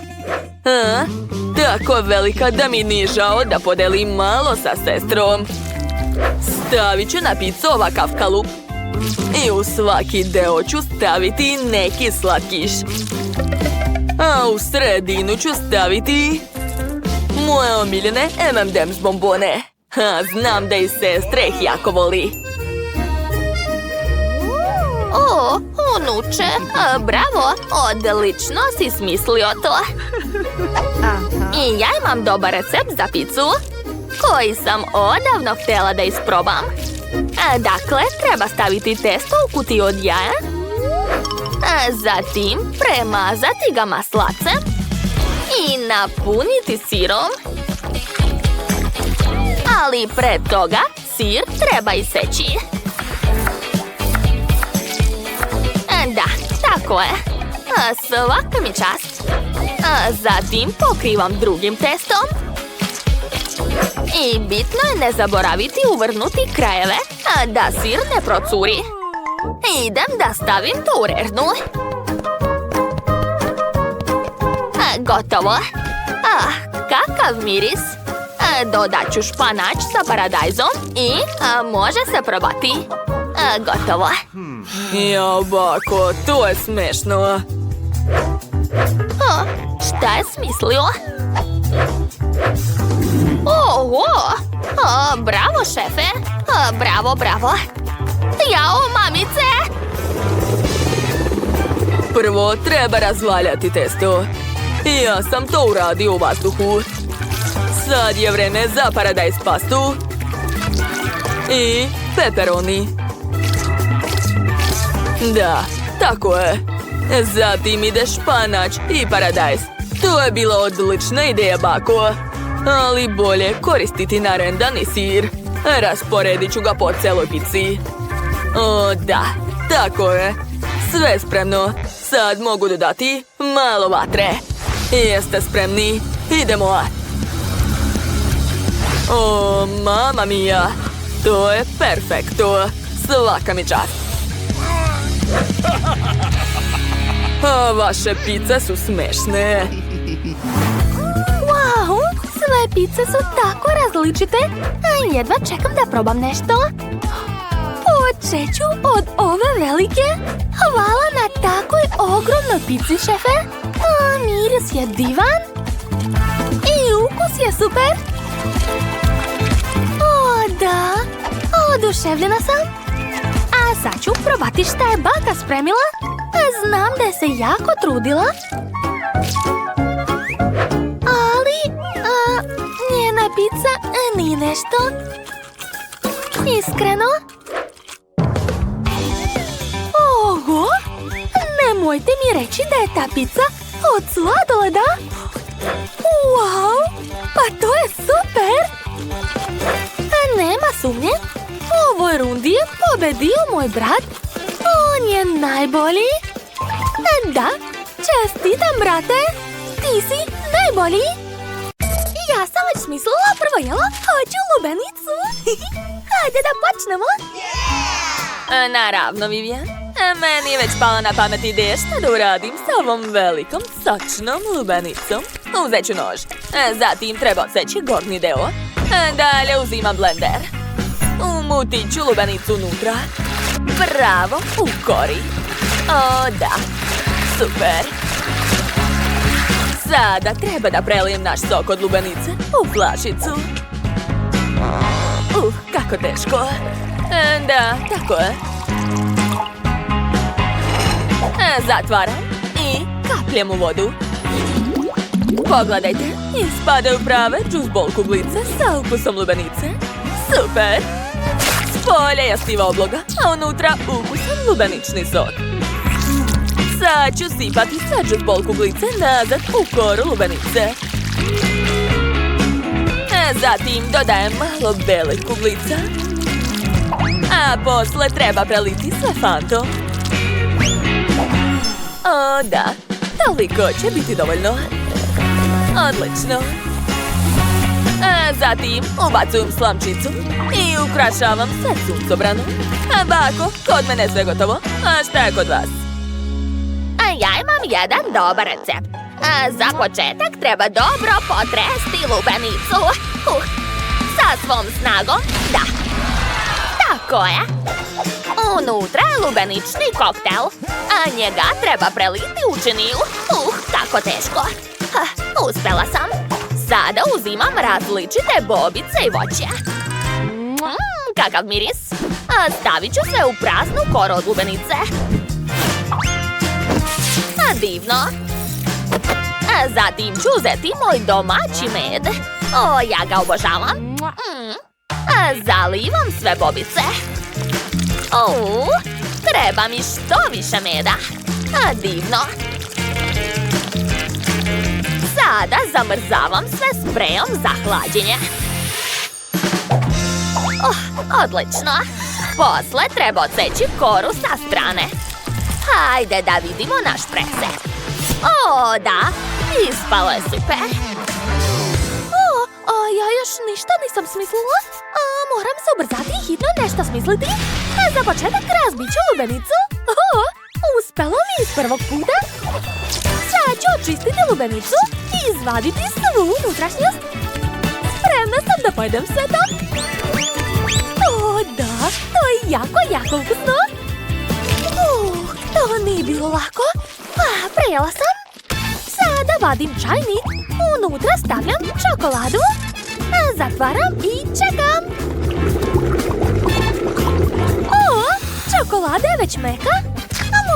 Tako velika da mi nije žao da podelim malo sa sestrom. Stavit ću na pizzu ovakav kalup. I u svaki deo ću staviti neki slatkiš. A u sredinu ću staviti moje omiljene M&M's bombone. Znam da i sestre ih jako voli. O, unuče, bravo, odlično si smislio to. I ja imam dobar recept za pizzu, koji sam odavno htjela da isprobam. Dakle, treba staviti testo u kutiju od jaja, zatim premazati ga maslacem i napuniti sirom. Ali pre toga sir treba iseći. Da, tako je. Svaka mi čast. Zatim pokrivam drugim testom. I bitno je ne zaboraviti uvrnuti krajeve, da sir ne procuri. Idem da stavim to u rernu. Gotovo. Kakav miris. Dodat ću španač sa paradajzom i može se probati. Gotovo. Jao, bako, to je smešno. Šta je smislio? Oho! Bravo, šefe! Bravo, bravo! Jao, mamice! Prvo treba razvaljati testo. Ja sam to uradio u vazduhu. Sad je vreme za paradajz pastu i peperoni. Da, tako je. Zatim ide španač i paradajz. To je bila odlična ideja, bako. Ali bolje koristiti narendani sir. Rasporedit ću ga po celoj pici. O, da, tako je. Sve spremno. Sad mogu dodati malo vatre. Jeste spremni? Idemo. O, mama mia. To je perfekto. Svaka mi čast. Vaše pice su smešne. Wow, sve pice su tako različite. Jedva čekam da probam nešto. Počet ću od ove velike. Hvala na takoj ogromnoj pici, šefe. Miris je divan. je super! O, da! Oduševljena sam! A sad ću probati šta je baka spremila. Znam da je se jako trudila. Ali, njena pizza nije nešto. Iskreno? Oho! Nemojte mi reći da je ta pizza od sladoleda. Wow! Pa to je super! Nema sumnje, u ovoj rundi je pobedio moj brat. On je najbolji. Da, čestitam, brate. Ti si najbolji. Ja sam već smislila prvo jelo, hoću lubenicu. Hajde da počnemo. Naravno, Vivian. Meni je već pala na pamet ideja šta da uradim sa ovom velikom, sočnom lubenicom. Uzet ću nož. Zatim treba odseći gornji deo. Dalje uzimam blender. Umutit ću lubenicu unutra. Bravo, u kori. O, da. Super. Sada treba da prelijem naš sok od lubenice u flašicu. Kako teško. Da, tako je. Zatvaram i kapljem u vodu. Pogledajte, ispadaju prave džuzbol kuglice sa ukusom lubenice. Super! Spolja je stiva obloga, a unutra ukusan lubenični sok. Sad ću sipati sve džuzbol kuglice nazad u koru lubenice. Zatim dodajem malo belih kuglica. A posle treba preliti sve fantom. O, da. Toliko će biti dovoljno. Odlično. Zatim ubacujem slamčicu i ukrašavam sve suncobranom. Bako, kod mene sve gotovo. A šta je kod vas? Ja imam jedan dobar recept. Za početak treba dobro potresti lubenicu. Sa svom snagom, da. Tako je. Unutra je lubenični koktel, a njega treba preliti u činiju. Kako teško. Uspela sam. Sada uzimam različite bobice i voće. Kakav miris. Stavit ću sve u praznu koru od lubenice. Divno. Zatim ću uzeti moj domaći med. Ja ga obožavam. Zalivam sve bobice. Treba mi što više meda. Divno. Sada zamrzavam sve sprejom za hlađenje. Odlično. Posle treba odseći koru sa strane. Hajde da vidimo naš presek. Da. Ispalo je super. Ja još ništa nisam smislila. Moram se ubrzati i hitno nešto smisliti. Za početak razbit ću lubenicu. Uspelo mi iz prvog puta. Sad ću očistiti lubenicu i izvaditi svu unutrašnjost. Spremna sam da pojedem sve to. Da, to je jako ukusno. To nije bilo lako. Prejela sam. Sada vadim čajnik. Unutra stavljam čokoladu. Zatvaram i čekam. Čokolada je već meka.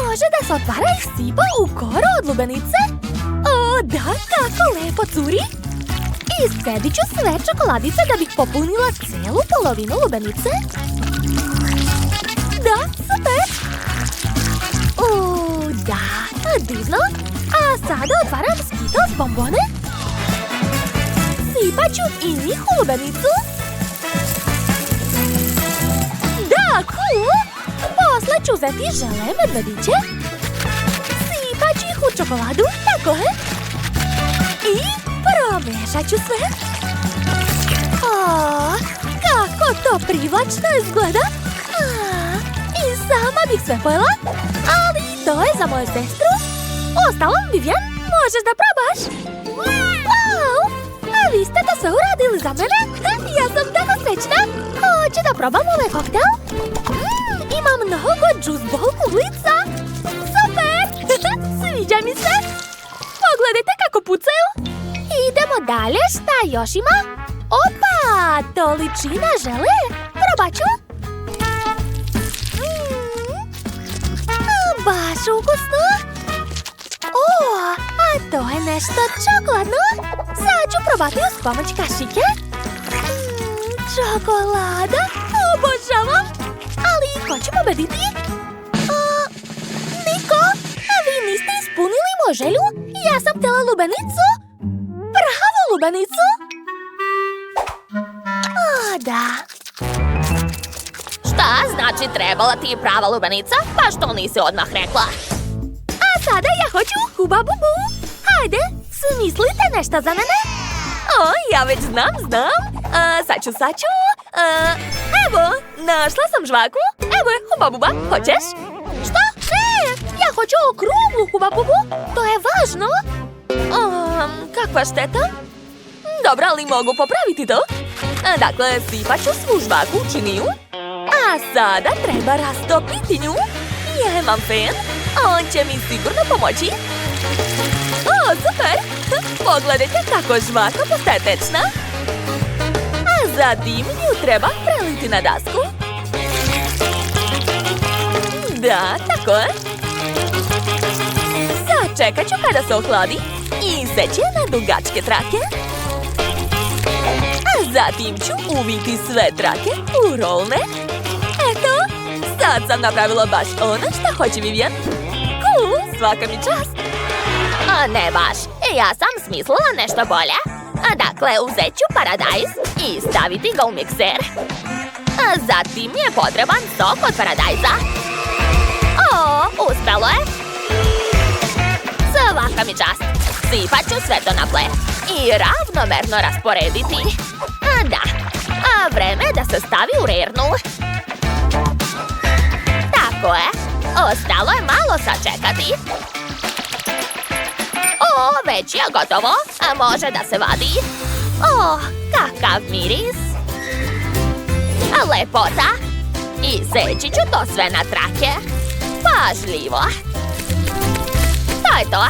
Može da se otvara i sipa u koru od lubenice. Da, kako lepo curi. Iscedit ću sve čokoladice da bih popunila cijelu polovinu lubenice. Da, super. Da, divno. A sada otvaram Skittles bombone. Sipat ću i njih u lubenicu. Da, cool. Posle ću uzeti žele medvediće. Sipat ću ih u čokoladu, tako je. I promešat ću sve. Kako to privlačno izgleda. I sama bih sve pojela. Ali to je za moju sestru. Ostalom, Vivian, možeš da probaš. Wow! A vi ste to sve uradili za mene? Ja sam tako srećna. Hoću da probam ovaj koktel. Ima mnogo džuzbol kuglica. Super! Sviđa mi se. Pogledajte kako pucaju. Idemo dalje, šta još ima? Opa, toličina žele. Probat ću. Baš ukusno. O, a to je nešto čokoladno. Sad ću probati uz pomoć kašike. Čokolada, obožavam. Ali ko će pobediti? Niko, a vi niste ispunili moju želju? Ja sam htjela lubenicu. Bravo, lubenicu. O, da. Šta znači trebala ti prava lubenica? Pa što nisi odmah rekla? A sada ja hoću Huba Bubu. Hajde, smislite nešto za mene. O, ja već znam. Sad ću. Evo, našla sam žvaku. Evo je Huba Buba, hoćeš? Šta? Ja hoću okruglu Huba Bubu. To je važno. Kakva šteta? Dobro, ali mogu popraviti to. Dakle, sipat ću svu žvaku u činiju. A sada treba rastopiti nju. Ja imam fen. On će mi sigurno pomoći. O, super! Pogledajte kako žvaka postaje tečna. A zatim nju treba preliti na dasku. Da, tako je. Sačekat ću kada se ohladi i seći je na dugačke trake. A zatim ću uviti sve trake u rolne. Eto, sad sam napravila baš ono što hoće Vivian. Cool, svaka mi čast. A ne baš, ja sam smislila nešto bolje. Dakle, uzet ću paradajz i staviti ga u mikser. Zatim je potreban sok od paradajza. O, uspelo je. Svaka mi čast. Sipat ću sve to na ple i ravnomerno rasporediti. Da, vreme je da se stavi u rernu. Tako je. Ostalo je malo sačekati. O, već je gotovo. Može da se vadi. O, kakav miris. Lepota. I seći ću to sve na trake. Pažljivo. To je to.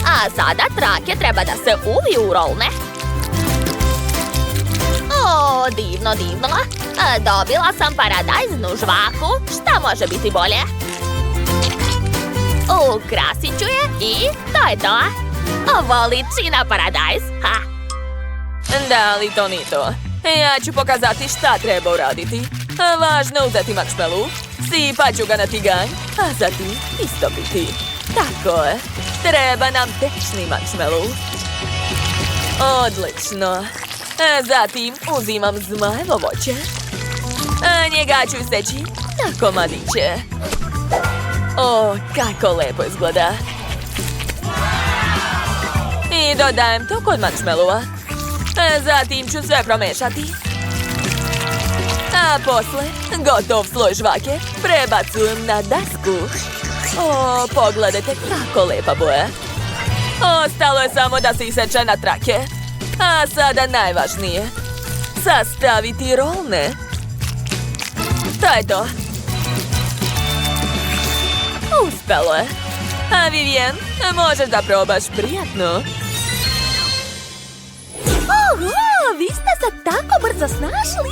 A sada trake treba da se uviju u rolne. O, divno. Dobila sam paradajznu žvaku. Šta može biti bolje? Ukrasit ću je i to je to. Ovo liči na paradajz. Da, ali to nije to. Ja ću pokazati šta treba uraditi. Važno uzeti marshmallow, sipat ću ga na tiganj, a zatim istopiti. Tako je. Treba nam tečni marshmallow. Odlično. Zatim uzimam zmajevo voće. Njega ću iseći na komadiće. O, kako lepo izgleda. I dodajem to kod marshmallowa. Zatim ću sve promešati. A posle, gotov sloj žvake prebacujem na dasku. O, pogledajte kako lepa boja. Ostalo je samo da se iseče na trake. A sada najvažnije. Sastaviti rolne. To je to. Uspelo je. A Vivian, možeš da probaš prijatno. Oho, vi ste se tako brzo snašli.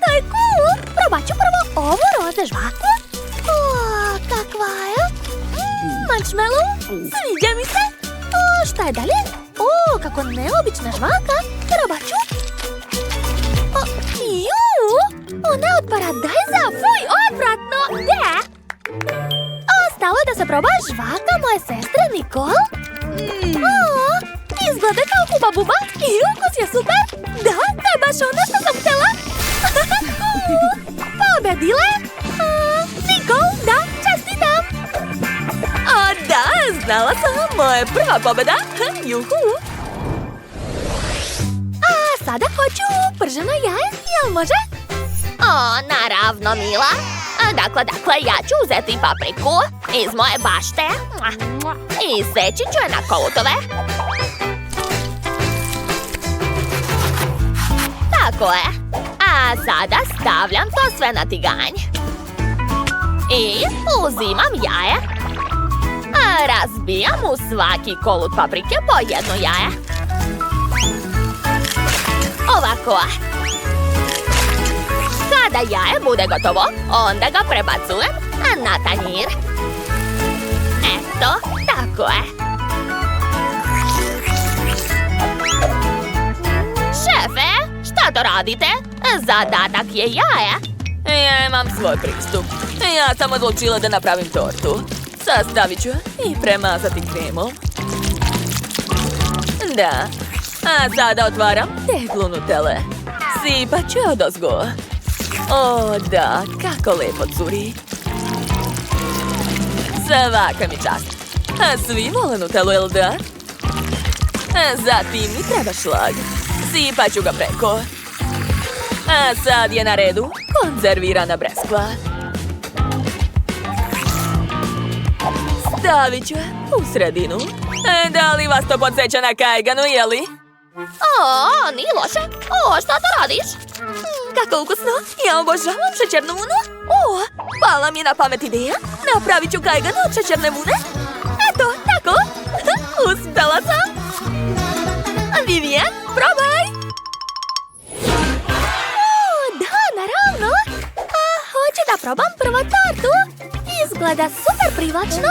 To je cool. Probat ću prvo ovu roze žvaku. O, kakva je? Marshmallow, sviđa mi se. O, šta je dalje? O, kako neobična žvaka. Probat ću. O, ona je od paradajza. Fuj, odvratno. Da. Ostalo je da se proba žvaka moje sestre Nicole. Izgleda kao Huba Buba i ukus je super. Da, to je baš ono što sam htjela. Pobedile. Nicole, da, čestitam. O da, znala sam, moja prva pobjeda. Juhu. A sada hoću prženo jaje, jel može? O, naravno, Mila. Dakle, ja ću uzeti papriku iz moje bašte i seći ću je na kolutove. Tako je. A sada stavljam to sve na tiganj. I uzimam jaje. Razbijam u svaki kolut paprike po jedno jaje. Ovako. Kada jaje bude gotovo, onda ga prebacujem na tanjir. Eto, tako je. Šefe, šta to radite? Zadatak je jaje. Ja imam svoj pristup. Ja sam odlučila da napravim tortu. Sastavit ću i premazati kremom. Da. A sada otvaram teglu Nutelle. Sipat ću je odozgo. O, da, kako lepo curi. Svaka mi čast. A svi vole Nutellu, jel da? Zatim mi treba šlag. Sipat ću ga preko. A sad je na redu konzervirana breskva. Stavit ću je u sredinu. Da li vas to podsjeća na kajganu, jeli? O, nije loše. O, šta to radiš? Kako ukusno! Ja obožavam šećernu vunu. O, pala mi je na pamet ideja. Napravit ću kajganu od šećerne vune. Eto, tako. Uspela sam. Vivian, probaj! Da, naravno. A hoću da probam prvo tortu. Izgleda super privlačno.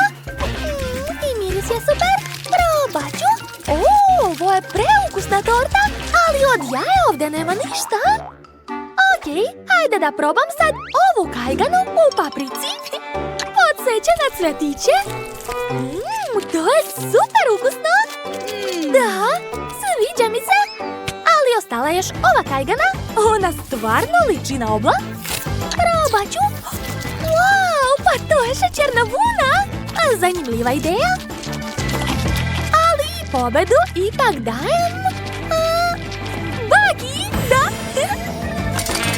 I miris je super. Probat ću. O, ovo je preukusna torta, ali od jaja ovdje nema ništa. Okej, hajde da probam sad ovu kajganu u paprici. Podsjeća na cvjetiće. To je super ukusno. Da, sviđa mi se. Ali ostala je još ova kajgana. Ona stvarno liči na obla. Probat ću. Wow, pa to je šećerna vuna. Zanimljiva ideja. Ali pobedu ipak dajem Bagi, da.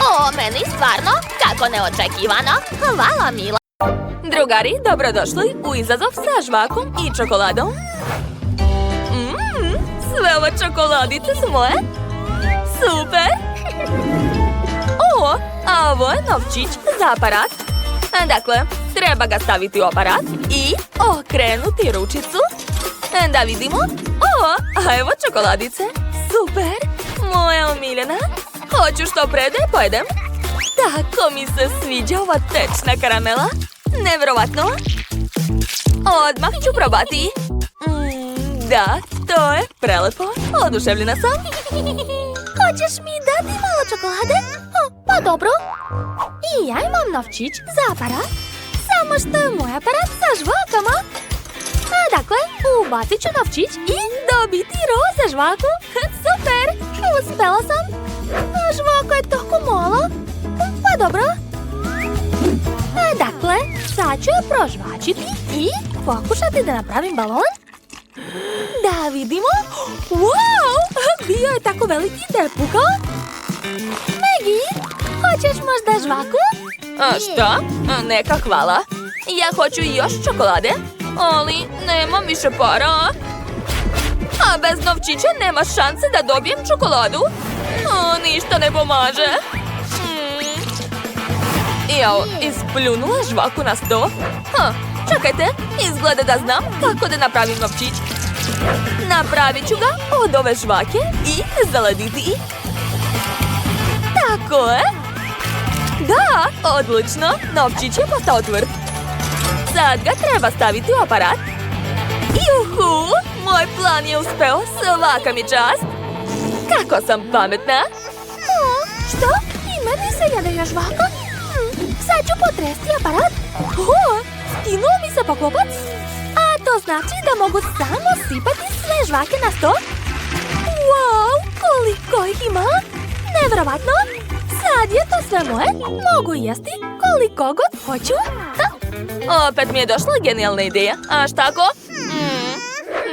O, meni stvarno, kako neočekivano. Hvala, Mila. Drugari, dobrodošli u izazov sa žvakom i čokoladom. Sve ove čokoladice su moje. Super! O, a ovo je novčić za aparat. Dakle, treba ga staviti u aparat i okrenuti ručicu. Da vidimo. O, a evo čokoladice. Super! Moja omiljena. Hoću što pre da je pojedem. Tako mi se sviđa ova tečna karamela. Nevjerovatno. Odmah ću probati. Da, to je prelepo. Oduševljena sam. Hoćeš mi dati malo čokolade? Pa dobro. I ja imam novčić za aparat. Samo što je moj aparat sa žvakama. Dakle, ubacit ću novčić i dobiti roze žvaku. Super, uspela sam. Žvaka je tako malo. Pa dobro. Dakle, sad ću je prožvačiti i pokušati da napravim balon. Da vidimo. Wow, bio je tako veliki da je pukao. Maggie, hoćeš možda žvaku? Šta? Neka hvala. Ja hoću još čokolade, ali nemam više para. A bez novčića nema šanse da dobijem čokoladu. Ništa ne pomaže. Jao, ispljunula žvaku na sto. Čekajte, izgleda da znam kako da napravim novčić. Napravit ću ga od ove žvake i zalediti. Tako je. Da, odlično. Novčić je postao tvrd. Sad ga treba staviti u aparat. Juhu, moj plan je uspeo, svaka mi čast. Kako sam pametna. Što? I meni se jade žvaka? Sad ću potresti aparat. Skinuo mi se poklopac. A to znači da mogu samo sipati sve žvake na sto. Wow, koliko ih ima. Nevjerovatno. Sad je to sve moje. Mogu jesti koliko god hoću. Opet mi je došla genijalna ideja. A šta ako?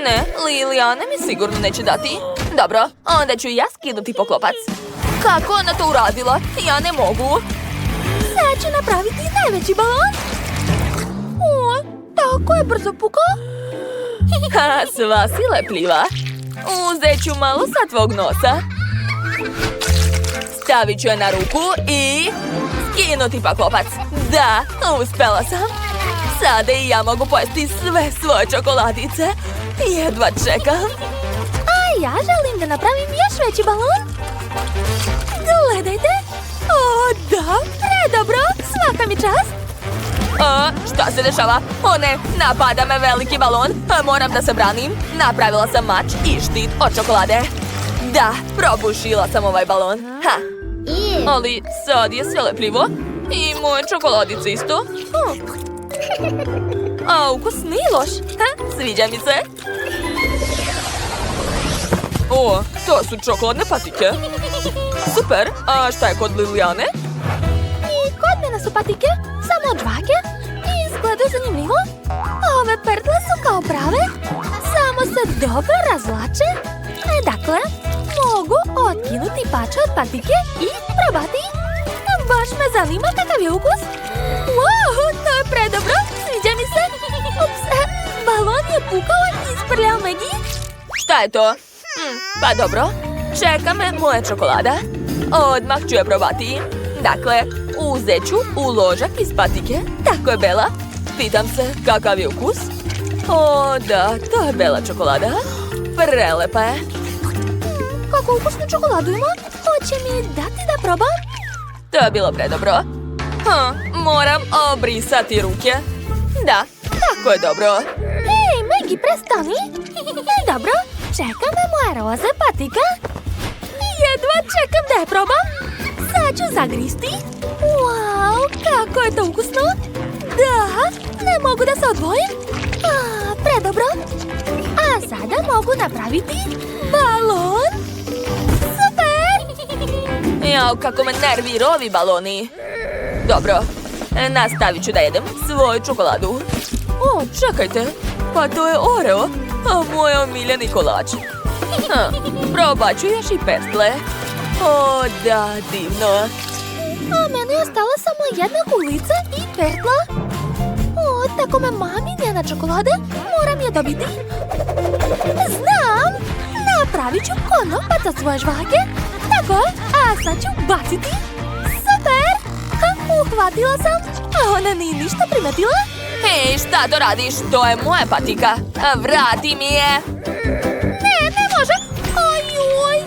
Ne, Lilijana mi sigurno neće dati. Dobro, onda ću ja skinuti poklopac. Kako ona to uradila? Ja ne mogu. Sad ću napraviti najveći balon. Tako je brzo pukao. Sva si lepljiva. Uzet ću malo sa tvog nosa. Stavit ću je na ruku i skinuti poklopac. Da, uspela sam. Sada i ja mogu pojesti sve svoje čokoladice. Jedva čekam. A ja želim da napravim još veći balon. Gledajte! O, da, predobro! Svaka mi čast! Šta se dešava? O ne, napada me veliki balon. Moram da se branim. Napravila sam mač i štit od čokolade. Da, probušila sam ovaj balon. Ha. Ali sad je sve lepljivo. I moje čokoladice isto. A ukus Miloš. Sviđa mi se. O, to su čokoladne patike. Super, a šta je kod Lilijane? I kod mene su patike, samo žvake i izgledaju zanimljivo. Ove pertle su kao prave, samo se dobro razvlače. Dakle, mogu otkinuti pače od patike i probati. Baš me zanima kakav je ukus. Wow, to je predobro, sviđa mi se. Ups, balon je pukao i isprljao Megi. Šta je to? Pa dobro, čeka me moja čokolada. Odmah ću je probati. Dakle, uzet ću uložak iz patike. Tako je, Bela. Pitam se kakav je ukus. O, da, to je Bela čokolada. Prelepa je. Kako ukusnu čokoladu ima? Hoće mi dati da probam? To je bilo predobro. Moram obrisati ruke. Da, tako je dobro. Ej, Megi, prestani. Dobro, čeka me moja roza patika. Jedva čekam da je probam. Sad ću zagristi. Wow, kako je to ukusno. Da, ne mogu da se odvojim. Predobro. A sada mogu napraviti balon. Super! Jao, kako me nervira ovi baloni. Dobro, nastavit ću da jedem svoju čokoladu. O, čekajte, pa to je Oreo, a moj omiljeni kolač. Probat ću još i pestle. O, da, divno. A meni je ostala samo jedna kulica i pertla. O, tako me mami njena čokolade, moram je dobiti. Znam, napravit ću konopac za svoje žvake. Tako, a sad ću baciti. Super! Uhvatila sam, a ona nije ništa primetila. Hej, šta to radiš? To je moja patika. Vrati mi je. Ne može. Oj.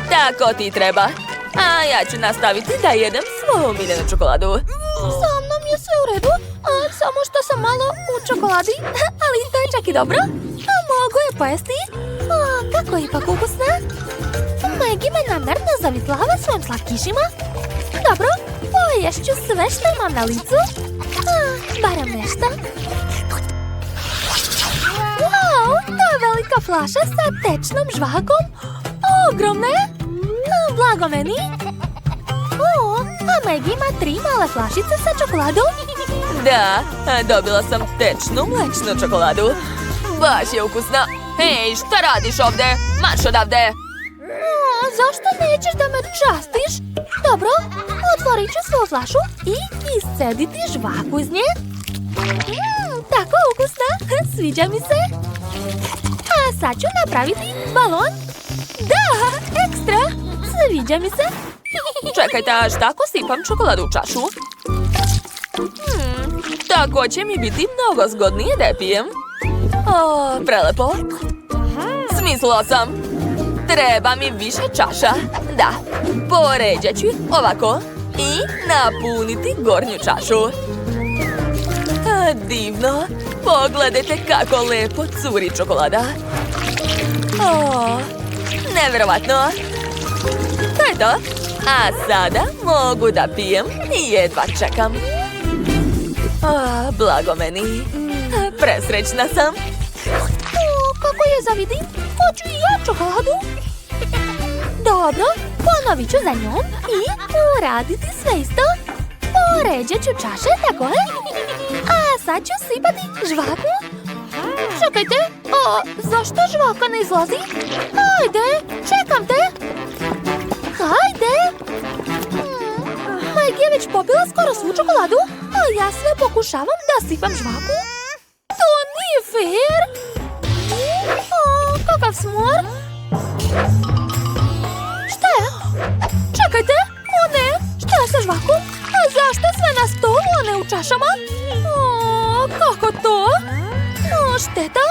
Tako ti treba. A ja ću nastaviti da jedem svoju omiljenu čokoladu. Sa mnom je sve u redu, samo što sam malo u čokoladi, ali to je čak i dobro. Mogu je pojesti. Kako je ipak ukusna. Megi me namjerno zavitlava svojim slatkišima. Dobro, poješću sve što imam na licu. Barem nešto. Wow, to je velika flaša sa tečnom žvakom. Ogromna je. Blago meni. A Megi ima 3 male flašice sa čokoladom. Da, dobila sam tečnu mlečnu čokoladu. Baš je ukusna. Hej, šta radiš ovde? Marš odavde! Zašto nećeš da me častiš? Dobro, otvorit ću svoju flašu i iscediti žvaku iz nje. Tako ukusna, sviđa mi se. A sad ću napraviti balon. Da, ekstra, sviđa mi se. Čekajte, a šta ako sipam čokoladu u čašu? Tako će mi biti mnogo zgodnije da je pijem. O, prelepo. Smislila sam. Treba mi više čaša. Da, poređat ću ih ovako i napuniti gornju čašu. Divno. Pogledajte kako lepo curi čokolada. O, nevjerovatno. To je to. A sada mogu da pijem i jedva čekam. Blago meni. Presrećna sam. Kako je zavidim, hoću i ja čokoladu. Dobro, ponovit ću za njom i uraditi sve isto. Poređat ću čaše, tako je. A sad ću sipati žvaku. Čekajte, zašto žvaka ne izlazi? Hajde, čekam te. Hajde. Megi je već popila skoro svu čokoladu, a ja sve pokušavam da sipam žvaku. To nije fair. Kakav smor. Šta je? Čekajte, o ne, šta je sa žvakom? A zašto sve na stolu, a ne u čašama? Kako to? Šteta,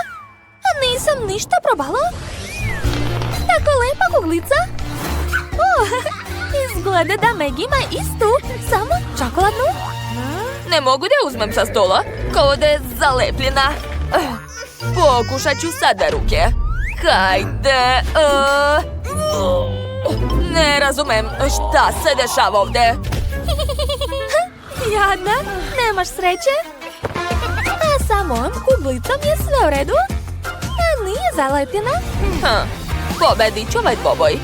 nisam ništa probala. Kako lepa kuglica. Izgleda da Meg ima istu, samo čokoladnu. Ne mogu da je uzmem sa stola, kao da je zalepljena. Pokušat ću sada ruke. Hajde. Ne razumem šta se dešava ovde. Jadna, nemaš sreće? A sa mojom kuglicom je sve u redu. A nije zalepljena. Pobedit ću ovaj dvoboj.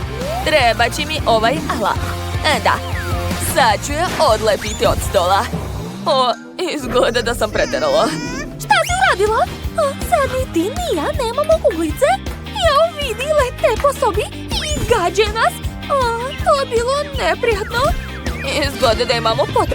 Treba će mi ovaj alat. Da, sad ću je odlepiti od stola. Izgleda da sam preterala. Šta si uradila? Sad ni ti ni ja nemamo kuglice. Jao, vidi, lete po sobi i gađe nas. To je bilo neprijatno. Izgleda da imamo potrebu